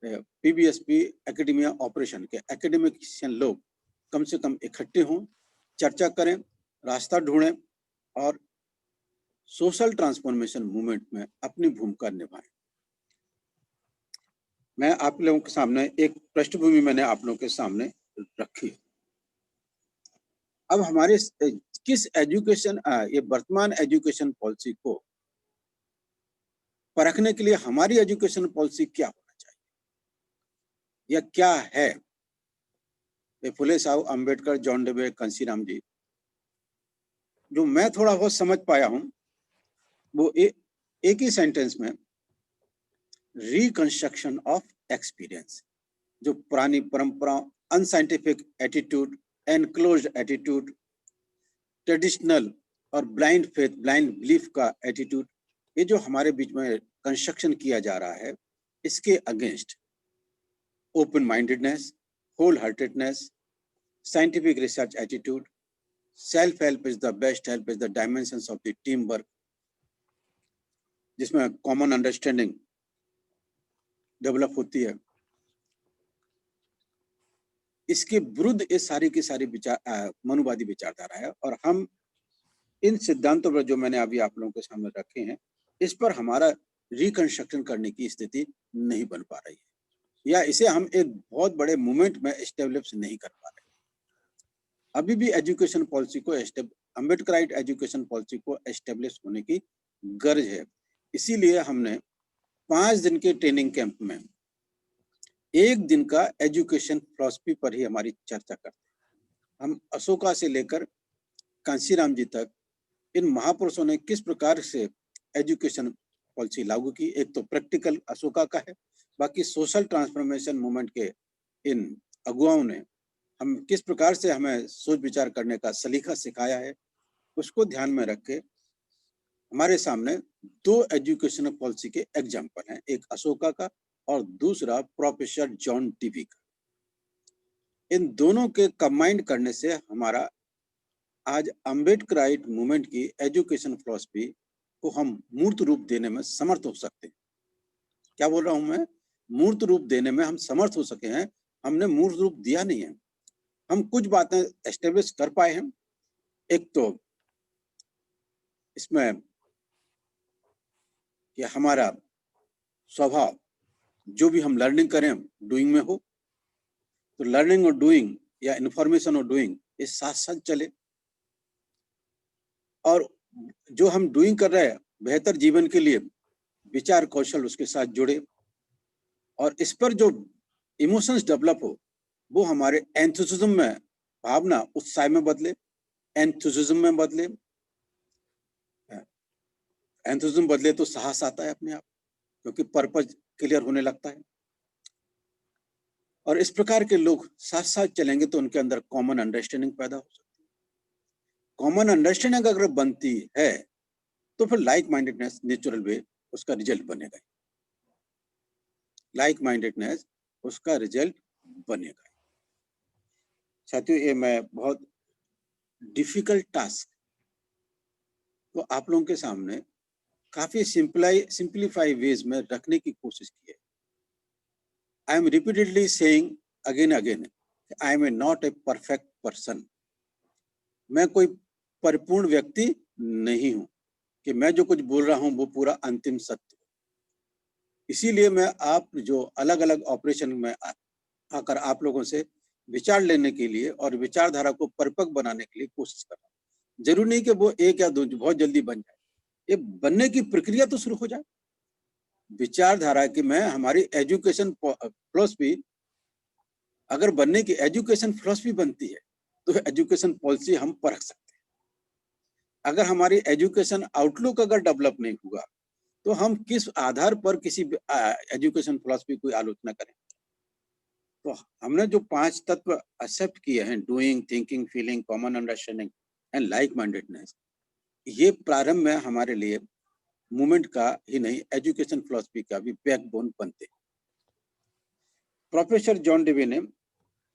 पीबीएसपी एकेडमिया ऑपरेशन के एकेडमिशियन लोग कम से कम इकट्ठे हों, चर्चा करें, रास्ता ढूंढें और सोशल ट्रांसफॉर्मेशन मूवमेंट में अपनी भूमिका निभाएं। मैं आप लोगों के सामने एक पृष्ठभूमि मैंने आप लोगों के सामने रखी है। अब हमारे किस एजुकेशन, ये वर्तमान एजुकेशन पॉलिसी को परखने के लिए हमारी एजुकेशन पॉलिसी क्या होना चाहिए या क्या है। फुले साहब, अंबेडकर, जॉन डे, कंसीराम जी, जो मैं थोड़ा बहुत समझ पाया हूं वो एक ही सेंटेंस में, रिकंस्ट्रक्शन ऑफ एक्सपीरियंस, जो पुरानी परंपरा, unscientific attitude, enclosed attitude, traditional और ब्लाइंड फेथ, ब्लाइंड बिलीफ का एटीट्यूड, ये जो हमारे बीच में कंस्ट्रक्शन किया जा रहा है, इसके against open mindedness, whole heartedness, scientific research attitude, self help is the best help is the dimensions of the team work, जिसमें कॉमन अंडरस्टैंडिंग डेवलप होती है। इसके विरुद्ध ये सारी की सारी मनुवादी विचारधारा है, और हम इन सिद्धांतों पर जो मैंने अभी आप लोगों के सामने रखे हैं, इस पर हमारा रिकंस्ट्रक्शन करने की स्थिति नहीं बन पा रही है, या इसे हम एक बहुत बड़े मूवमेंट में एस्टेब्लिश नहीं कर पा रहे। अभी भी एजुकेशन पॉलिसी को, अम्बेडकराइट एजुकेशन पॉलिसी को एस्टेब्लिश होने की गर्ज है। इसीलिए हमने 5 दिन के ट्रेनिंग कैंप में एक दिन का एजुकेशन फिलॉसफी पर ही हमारी चर्चा करते हैं। हम अशोका से लेकर कांशीराम जी तक इन महापुरुषों ने किस प्रकार से एजुकेशन पॉलिसी लागू की। एक तो प्रैक्टिकल अशोका का है, बाकी सोशल ट्रांसफॉर्मेशन मूवमेंट के इन अगुवाओं ने हम किस प्रकार से हमें सोच विचार करने का सलीका सिखाया है, उसको ध्यान में रख के हमारे सामने दो एजुकेशनल पॉलिसी के एग्जाम्पल हैं, एक अशोका का और दूसरा प्रोफेसर जॉन डीवी का। इन दोनों के कंबाइंड करने से हमारा आज अम्बेडकराइट मूवमेंट की एजुकेशन फिलॉसफी को हम मूर्त रूप देने में समर्थ हो सकते हैं। क्या बोल रहा हूं मैं? मूर्त रूप देने में हम समर्थ हो सके हैं। हमने मूर्त रूप दिया नहीं है, हम कुछ बातें एस्टेब्लिश कर पाए हैं। एक तो इसमें कि हमारा स्वभाव जो भी हम लर्निंग करें डूइंग में हो, तो लर्निंग और डूइंग या इंफॉर्मेशन और डूइंग ये साथ साथ चले, और जो हम डूइंग कर रहे हैं बेहतर जीवन के लिए विचार कौशल उसके साथ जुड़े, और इस पर जो इमोशंस डेवलप हो वो हमारे एंथुसिज्म में, भावना उत्साह में बदले, एंथुसिज्म में बदले। एंथुसिज्म बदले तो साहस आता है अपने आप, क्योंकि पर्पस क्लियर होने लगता है। और इस प्रकार के लोग साथ साथ चलेंगे तो उनके अंदर कॉमन अंडरस्टैंडिंग पैदा हो सकती है। कॉमन अंडरस्टैंडिंग अगर बनती है तो फिर लाइक माइंडेडनेस नेचुरल वे उसका रिजल्ट बनेगा। लाइक माइंडेडनेस उसका रिजल्ट बनेगा। साथियों, ये मैं बहुत डिफिकल्ट टास्क तो आप लोगों के सामने काफी सिंप्लीफाई वेज में रखने की कोशिश की है। I am repeatedly saying again I am not a perfect person. मैं कोई परिपूर्ण व्यक्ति नहीं हूं कि मैं जो कुछ बोल रहा हूं वो पूरा अंतिम सत्य। इसीलिए मैं आप जो अलग अलग ऑपरेशन में आकर आप लोगों से विचार लेने के लिए और विचारधारा को परिपक्व बनाने के लिए कोशिश कर रहा हूं। जरूरी नहीं कि वो एक या दो बहुत जल्दी बन जाए, ये बनने की प्रक्रिया तो शुरू हो जाए। विचारधारा की मैं हमारी एजुकेशन फिलॉसफी अगर बनने की एजुकेशन फिलॉसफी बनती है तो एजुकेशन पॉलिसी हम परख सकते हैं। अगर हमारी एजुकेशन आउटलुक अगर डेवलप नहीं हुआ तो हम किस आधार पर किसी एजुकेशन फिलॉसफी की आलोचना करें। तो हमने जो 5 तत्व एक्सेप्ट किए हैं, doing, thinking, feeling, common understanding and like mindedness, ये प्रारंभ में हमारे लिए मूवमेंट का ही नहीं एजुकेशन फिलॉसफी का भी बैकबोन बनते हैं। प्रोफेसर जॉन डेवी ने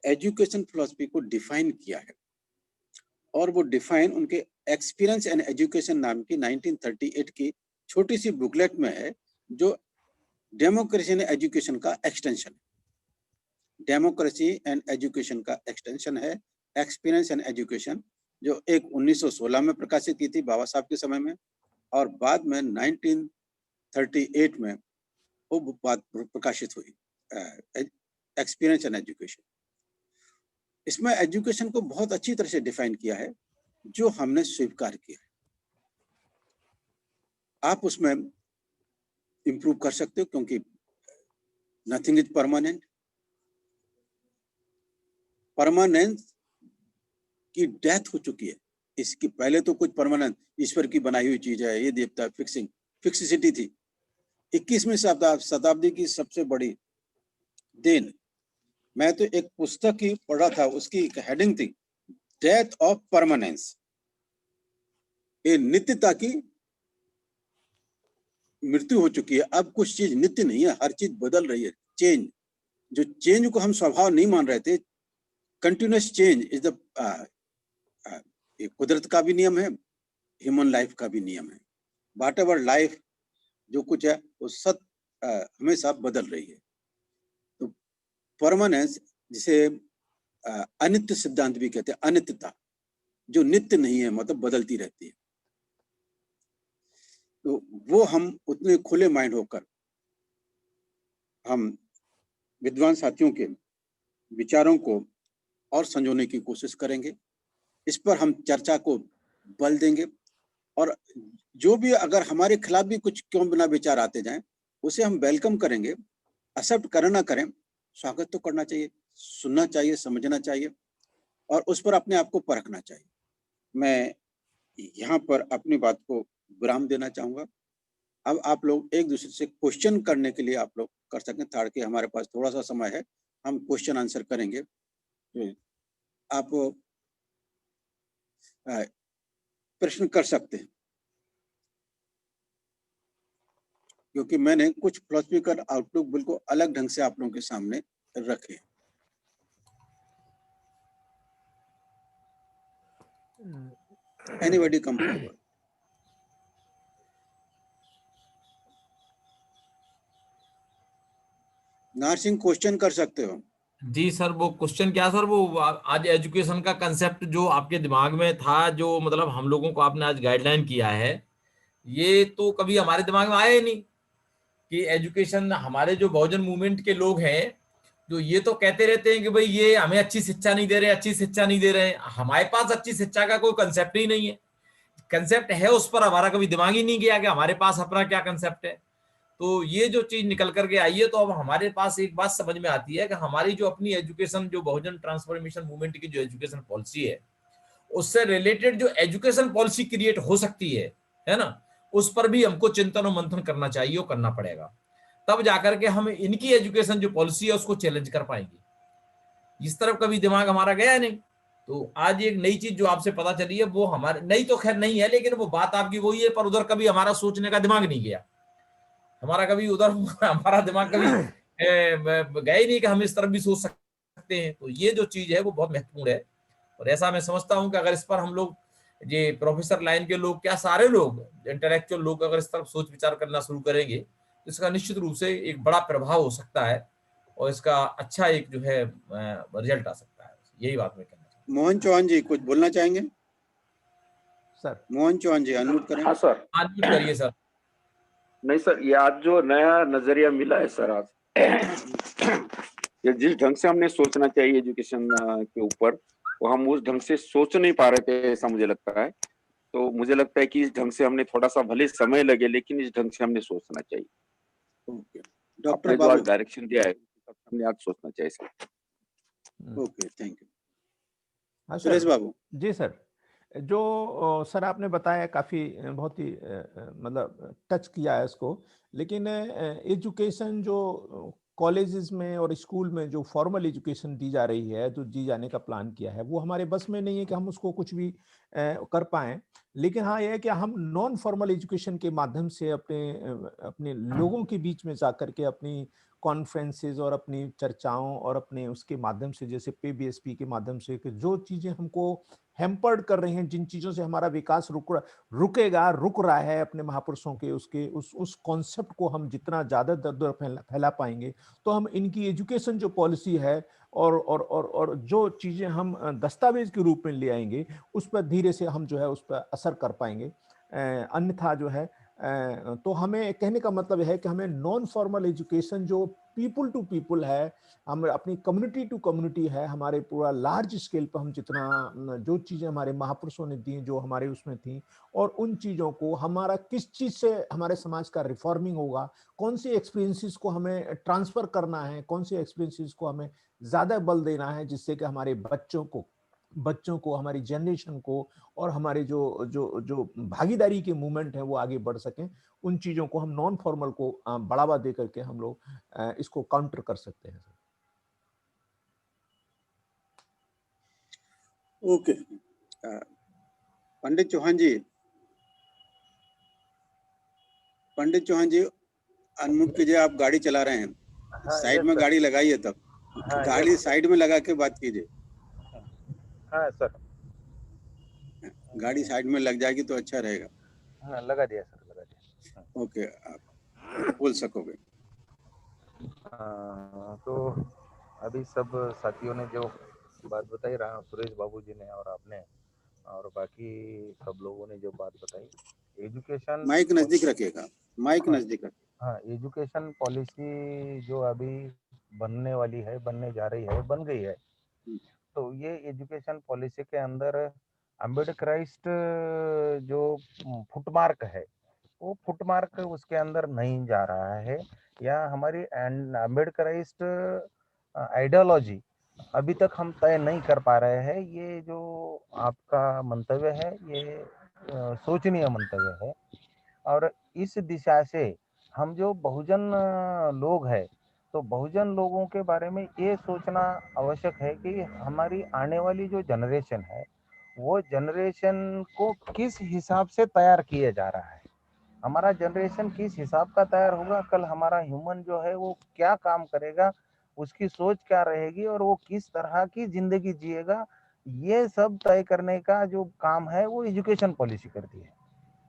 एजुकेशन फिलॉसफी को डिफाइन किया है, और वो डिफाइन उनके एक्सपीरियंस एंड एजुकेशन नाम की 1938 की छोटी सी बुकलेट में है, जो डेमोक्रेसी एंड एजुकेशन का एक्सटेंशन है। डेमोक्रेसी एंड एजुकेशन का एक्सटेंशन है एक्सपीरियंस एंड एजुकेशन, जो एक 1916 में प्रकाशित की थी बाबा साहब के समय में, और बाद में 1938 में वो बात प्रकाशित हुई, एक्सपीरियंस एंड एजुकेशन। इसमें एजुकेशन को बहुत अच्छी तरह से डिफाइन किया है, जो हमने स्वीकार किया है। आप उसमें इंप्रूव कर सकते हो, क्योंकि नथिंग इज परमानेंट। परमानेंस की डेथ हो चुकी है। इसकी पहले तो कुछ परमानेंट ईश्वर की बनाई हुई चीज है, ये देवता फिक्सिसिटी थी। 21वीं शताब्दी की सबसे बड़ी देन। मैं तो एक पुस्तक ही पढ़ा था, उसकी एक हेडिंग थी डेथ ऑफ परमानेंस। ये नित्यता की मृत्यु हो चुकी है। अब कुछ चीज नित्य नहीं है, हर चीज बदल रही है। चेंज, जो चेंज को हम स्वभाव नहीं मान रहे थे, कंटिन्यूअस चेंज इज द कुदरत का भी नियम है, ह्यूमन लाइफ का भी नियम है। वाट एवर लाइफ जो कुछ है वो हमेशा बदल रही है। तो परमानेंस, जिसे अनित्य सिद्धांत भी कहते हैं, अनित्यता जो नित्य नहीं है, मतलब बदलती रहती है। तो वो हम उतने खुले माइंड होकर हम विद्वान साथियों के विचारों को और संजोने की कोशिश करेंगे। इस पर हम चर्चा को बल देंगे, और जो भी अगर हमारे खिलाफ भी कुछ क्यों बिना विचार आते जाएं, उसे हम वेलकम करेंगे। एक्सेप्ट करें ना करें, स्वागत तो करना चाहिए, सुनना चाहिए, समझना चाहिए और उस पर अपने आप को परखना चाहिए। मैं यहाँ पर अपनी बात को विराम देना चाहूँगा। अब आप लोग एक-दूसरे से क्वेश्चन करने के लिए आप लोग कर सकें, ताकि हमारे पास थोड़ा-सा समय है, हम क्वेश्चन आंसर करेंगे। तो आप प्रश्न कर सकते हैं। क्योंकि मैंने कुछ फिलॉसफिकल आउटलुक बिल्कुल अलग ढंग से आप लोगों के सामने रखे हैं। Anybody come forward? Nursing question कर सकते हो। जी सर, वो क्वेश्चन क्या सर, वो आज एजुकेशन का कंसेप्ट जो आपके दिमाग में था, जो मतलब हम लोगों को आपने आज गाइडलाइन किया है, ये तो कभी हमारे दिमाग में आया ही नहीं कि एजुकेशन, हमारे जो बहुजन मूवमेंट के लोग हैं जो ये तो कहते रहते हैं कि भाई ये हमें अच्छी शिक्षा नहीं दे रहे, अच्छी शिक्षा नहीं दे रहे। हमारे पास अच्छी शिक्षा का कोई कंसेप्ट ही नहीं है। कंसेप्ट है, उस पर हमारा कभी दिमाग ही नहीं गया कि हमारे पास अपना क्या कंसेप्ट है। तो ये जो चीज निकल करके आई है, तो अब हमारे पास एक बात समझ में आती है कि हमारी जो अपनी एजुकेशन, जो बहुजन ट्रांसफॉर्मेशन मूवमेंट की जो एजुकेशन पॉलिसी है, उससे रिलेटेड जो एजुकेशन पॉलिसी क्रिएट हो सकती है ना, उस पर भी हमको चिंतन और मंथन करना चाहिए और करना पड़ेगा। तब जाकर के हम इनकी एजुकेशन जो पॉलिसी है उसको चैलेंज कर पाएंगे। इस तरफ कभी दिमाग हमारा गया नहीं। तो आज एक नई चीज जो आपसे पता चली है, वो हमारे नई तो खैर नहीं है, लेकिन वो बात आपकी वही है, पर उधर कभी हमारा सोचने का दिमाग नहीं गया। हमारा कभी उधर हमारा दिमाग कभी गया ही नहीं कि हम इस तरफ भी सोच सकते हैं। तो ये जो चीज है वो बहुत महत्वपूर्ण है। और ऐसा मैं समझता हूं कि अगर इस पर हम लोग, ये प्रोफेसर लाइन के लोग क्या, सारे लोग इंटेलेक्चुअल लोग अगर इस तरफ सोच विचार करना शुरू करेंगे, तो इसका निश्चित रूप से एक बड़ा प्रभाव हो सकता है और इसका अच्छा एक जो है रिजल्ट आ सकता है। यही बात मैं कहना चाहता हूँ। मोहन चौहान जी कुछ बोलना चाहेंगे? सर मोहन चौहान जी अनम्यूट करें। हाँ सर। अनम्यूट करिए सर। नहीं सर, ये आज जो नया नजरिया मिला है सर, आज ये जिस ढंग से हमने सोचना चाहिए एजुकेशन के ऊपर, वो हम उस ढंग से सोच नहीं पा रहे थे, ऐसा मुझे लगता है। तो मुझे लगता है कि इस ढंग से हमने थोड़ा सा भले समय लगे, लेकिन इस ढंग से हमने सोचना चाहिए। ओके डॉक्टर आपने जो आज बाबू। डायरेक्शन दिया है, हमने आज सोचना चाहिए सर। Okay thank you. हाँ सुरेश सर। बाबू। जी सर, जो सर आपने बताया काफ़ी बहुत ही मतलब टच किया है इसको। लेकिन एजुकेशन जो कॉलेजेस में और स्कूल में जो फॉर्मल एजुकेशन दी जा रही है, जो दी जाने का प्लान किया है, वो हमारे बस में नहीं है कि हम उसको कुछ भी कर पाएँ। लेकिन हाँ, ये है कि हम नॉन फॉर्मल एजुकेशन के माध्यम से अपने लोगों के बीच में जाकर के अपनी कॉन्फ्रेंसेस और अपनी चर्चाओं और अपने उसके माध्यम से, जैसे पीबीएसपी के माध्यम से, कि जो चीज़ें हमको हैम्पर्ड कर रही हैं, जिन चीज़ों से हमारा विकास रुक रहा है अपने महापुरुषों के उसके उस कॉन्सेप्ट को हम जितना ज़्यादा दर फैला पाएंगे, तो हम इनकी एजुकेशन जो पॉलिसी है और जो चीज़ें हम दस्तावेज के रूप में ले आएंगे, उस पर धीरे से हम जो है उस पर असर कर पाएंगे। अन्यथा जो है तो हमें कहने का मतलब है कि हमें नॉन फॉर्मल एजुकेशन जो पीपल टू पीपल है, हम अपनी कम्युनिटी टू कम्युनिटी है, हमारे पूरा लार्ज स्केल पर हम जितना जो चीज़ें हमारे महापुरुषों ने दी, जो हमारे उसमें थी, और उन चीज़ों को हमारा किस चीज़ से हमारे समाज का रिफॉर्मिंग होगा, कौन सी एक्सपीरियंसेस को हमें ट्रांसफ़र करना है, कौन सी एक्सपीरियंसेस को हमें ज़्यादा बल देना है, जिससे कि हमारे बच्चों को, हमारी जनरेशन को और हमारे जो जो जो भागीदारी के मूवमेंट हैं वो आगे बढ़ सकें। उन चीज़ों को हम नॉन फॉर्मल को बढ़ावा दे करके हम लोग इसको काउंटर कर सकते हैं। ओके पंडित चौहान जी, अनम्यूट कीजिए। आप गाड़ी चला रहे हैं, साइड में गाड़ी लगाइए, तब गाड़ी साइड में लगा के बात कीजिए। हाँ सर, गाड़ी साइड में लग जाएगी तो अच्छा रहेगा। हाँ लगा दिया सर, लगा दिया। ओके आप बोल सकोगे। तो अभी सब साथियों ने जो बात बताई, रहा सुरेश बाबू जी ने और आपने और बाकी सब लोगों ने जो बात बताई, एजुकेशन माइक नजदीक रखिएगा, माइक हाँ, नजदीक रखिए। हाँ एजुकेशन पॉलिसी जो अभी बनने वाली है, बनने जा रही है, बन गई है। तो ये एजुकेशन पॉलिसी के अंदर अम्बेडकराइज्ड जो फुटमार्क है, वो फुटमार्क उसके अंदर नहीं जा रहा है, या हमारी अम्बेडकराइज्ड आइडियोलॉजी अभी तक हम तय नहीं कर पा रहे हैं। ये जो आपका मंतव्य है ये सोचनीय मंतव्य है, और इस दिशा से हम जो बहुजन लोग हैं, तो बहुजन लोगों के बारे में ये सोचना आवश्यक है कि हमारी आने वाली जो जनरेशन है वो जनरेशन को किस हिसाब से तैयार किया जा रहा है। हमारा जनरेशन किस हिसाब का तैयार होगा, कल हमारा ह्यूमन जो है वो क्या काम करेगा, उसकी सोच क्या रहेगी और वो किस तरह की जिंदगी जिएगा, ये सब तय करने का जो काम है वो एजुकेशन पॉलिसी करती है।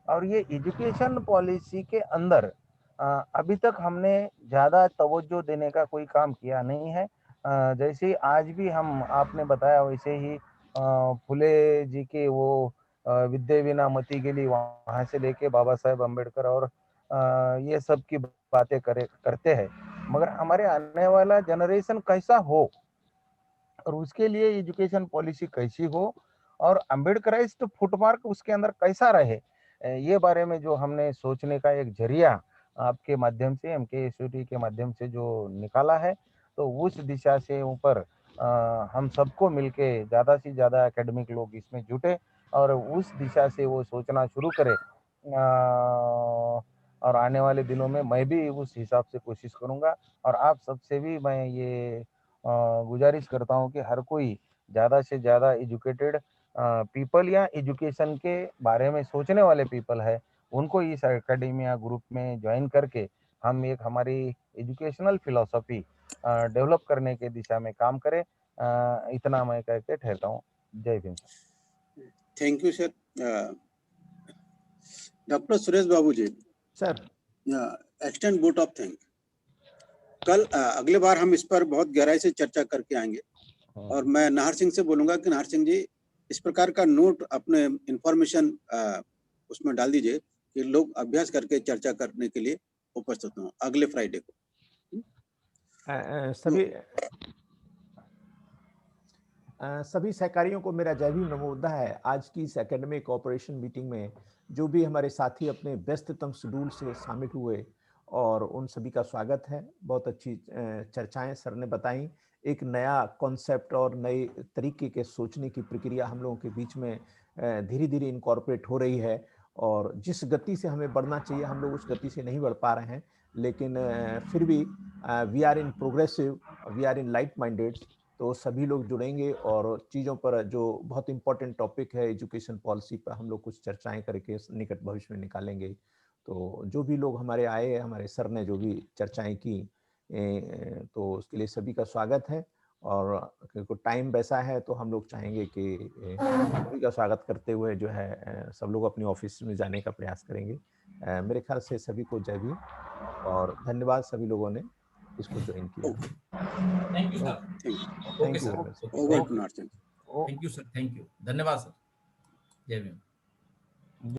और ये एजुकेशन पॉलिसी के अंदर अभी तक हमने ज़्यादा तवज्जो देने का कोई काम किया नहीं है। जैसे आज भी हम आपने बताया वैसे ही फुले जी के वो विद्या विना मति गेली वहाँ से लेके बाबा साहेब अम्बेडकर और ये सब की बातें करते हैं, मगर हमारे आने वाला जनरेशन कैसा हो और उसके लिए एजुकेशन पॉलिसी कैसी हो और अम्बेडकराइज्ड फुटमार्क उसके अंदर कैसा रहे, ये बारे में जो हमने सोचने का एक जरिया आपके माध्यम से MKSUT के माध्यम से जो निकाला है, तो उस दिशा से ऊपर हम सबको मिलके ज़्यादा से ज़्यादा एकेडमिक लोग इसमें जुटे और उस दिशा से वो सोचना शुरू करें। और आने वाले दिनों में मैं भी उस हिसाब से कोशिश करूँगा और आप सबसे भी मैं ये गुजारिश करता हूँ कि हर कोई ज़्यादा से ज़्यादा एजुकेटेड पीपल या एजुकेशन के बारे में सोचने वाले पीपल है, उनको इस एकेडेमिया ग्रुप में ज्वाइन करके हम एक हमारी एजुकेशनल फिलॉसफी डेवलप करने के दिशा में काम करें। इतना मैं कह के ठहरता हूँ। Jai Bhim. Thank you sir. Doctor Suresh Babu ji, sir extend vote of thank. कल अगले बार हम इस पर बहुत गहराई से चर्चा करके आएंगे और मैं नाहर सिंह से बोलूंगा कि नाहर सिंह जी इस प्रकार का नोट अपने इंफॉर्मेशन उसमें डाल दीजिए कि लोग अभ्यास करके चर्चा करने के लिए उपस्थित हों अगले फ्राइडे को। सभी सहकारियों को मेरा जय भीम नमोबुद्धा है। आज की इस एकेडमिक कोऑपरेशन मीटिंग में जो भी हमारे साथी अपने व्यस्ततम शेड्यूल से शामिल हुए और उन सभी का स्वागत है। बहुत अच्छी चर्चाएं सर ने बताई। एक नया कॉन्सेप्ट और नए तरीके के सोचने की प्रक्रिया हम लोगों के बीच में धीरे धीरे इनकॉर्पोरेट हो रही है और जिस गति से हमें बढ़ना चाहिए हम लोग उस गति से नहीं बढ़ पा रहे हैं, लेकिन फिर भी we are in progressive, we are in light minded. तो सभी लोग जुड़ेंगे और चीज़ों पर जो बहुत इंपॉर्टेंट टॉपिक है एजुकेशन पॉलिसी पर हम लोग कुछ चर्चाएं करके निकट भविष्य में निकालेंगे। तो जो भी लोग हमारे आए, हमारे सर ने जो भी चर्चाएं की, तो उसके लिए सभी का स्वागत है। और टाइम वैसा है तो हम लोग चाहेंगे कि सभी का स्वागत करते हुए जो है सब लोग अपनी ऑफिस में जाने का प्रयास करेंगे। मेरे ख्याल से सभी को जय भीम और धन्यवाद सभी लोगों ने इसको ज्वाइन किया। Thank you sir. Thank you. Over to north. Thank you sir, thank you, धन्यवाद सर। जय भीम।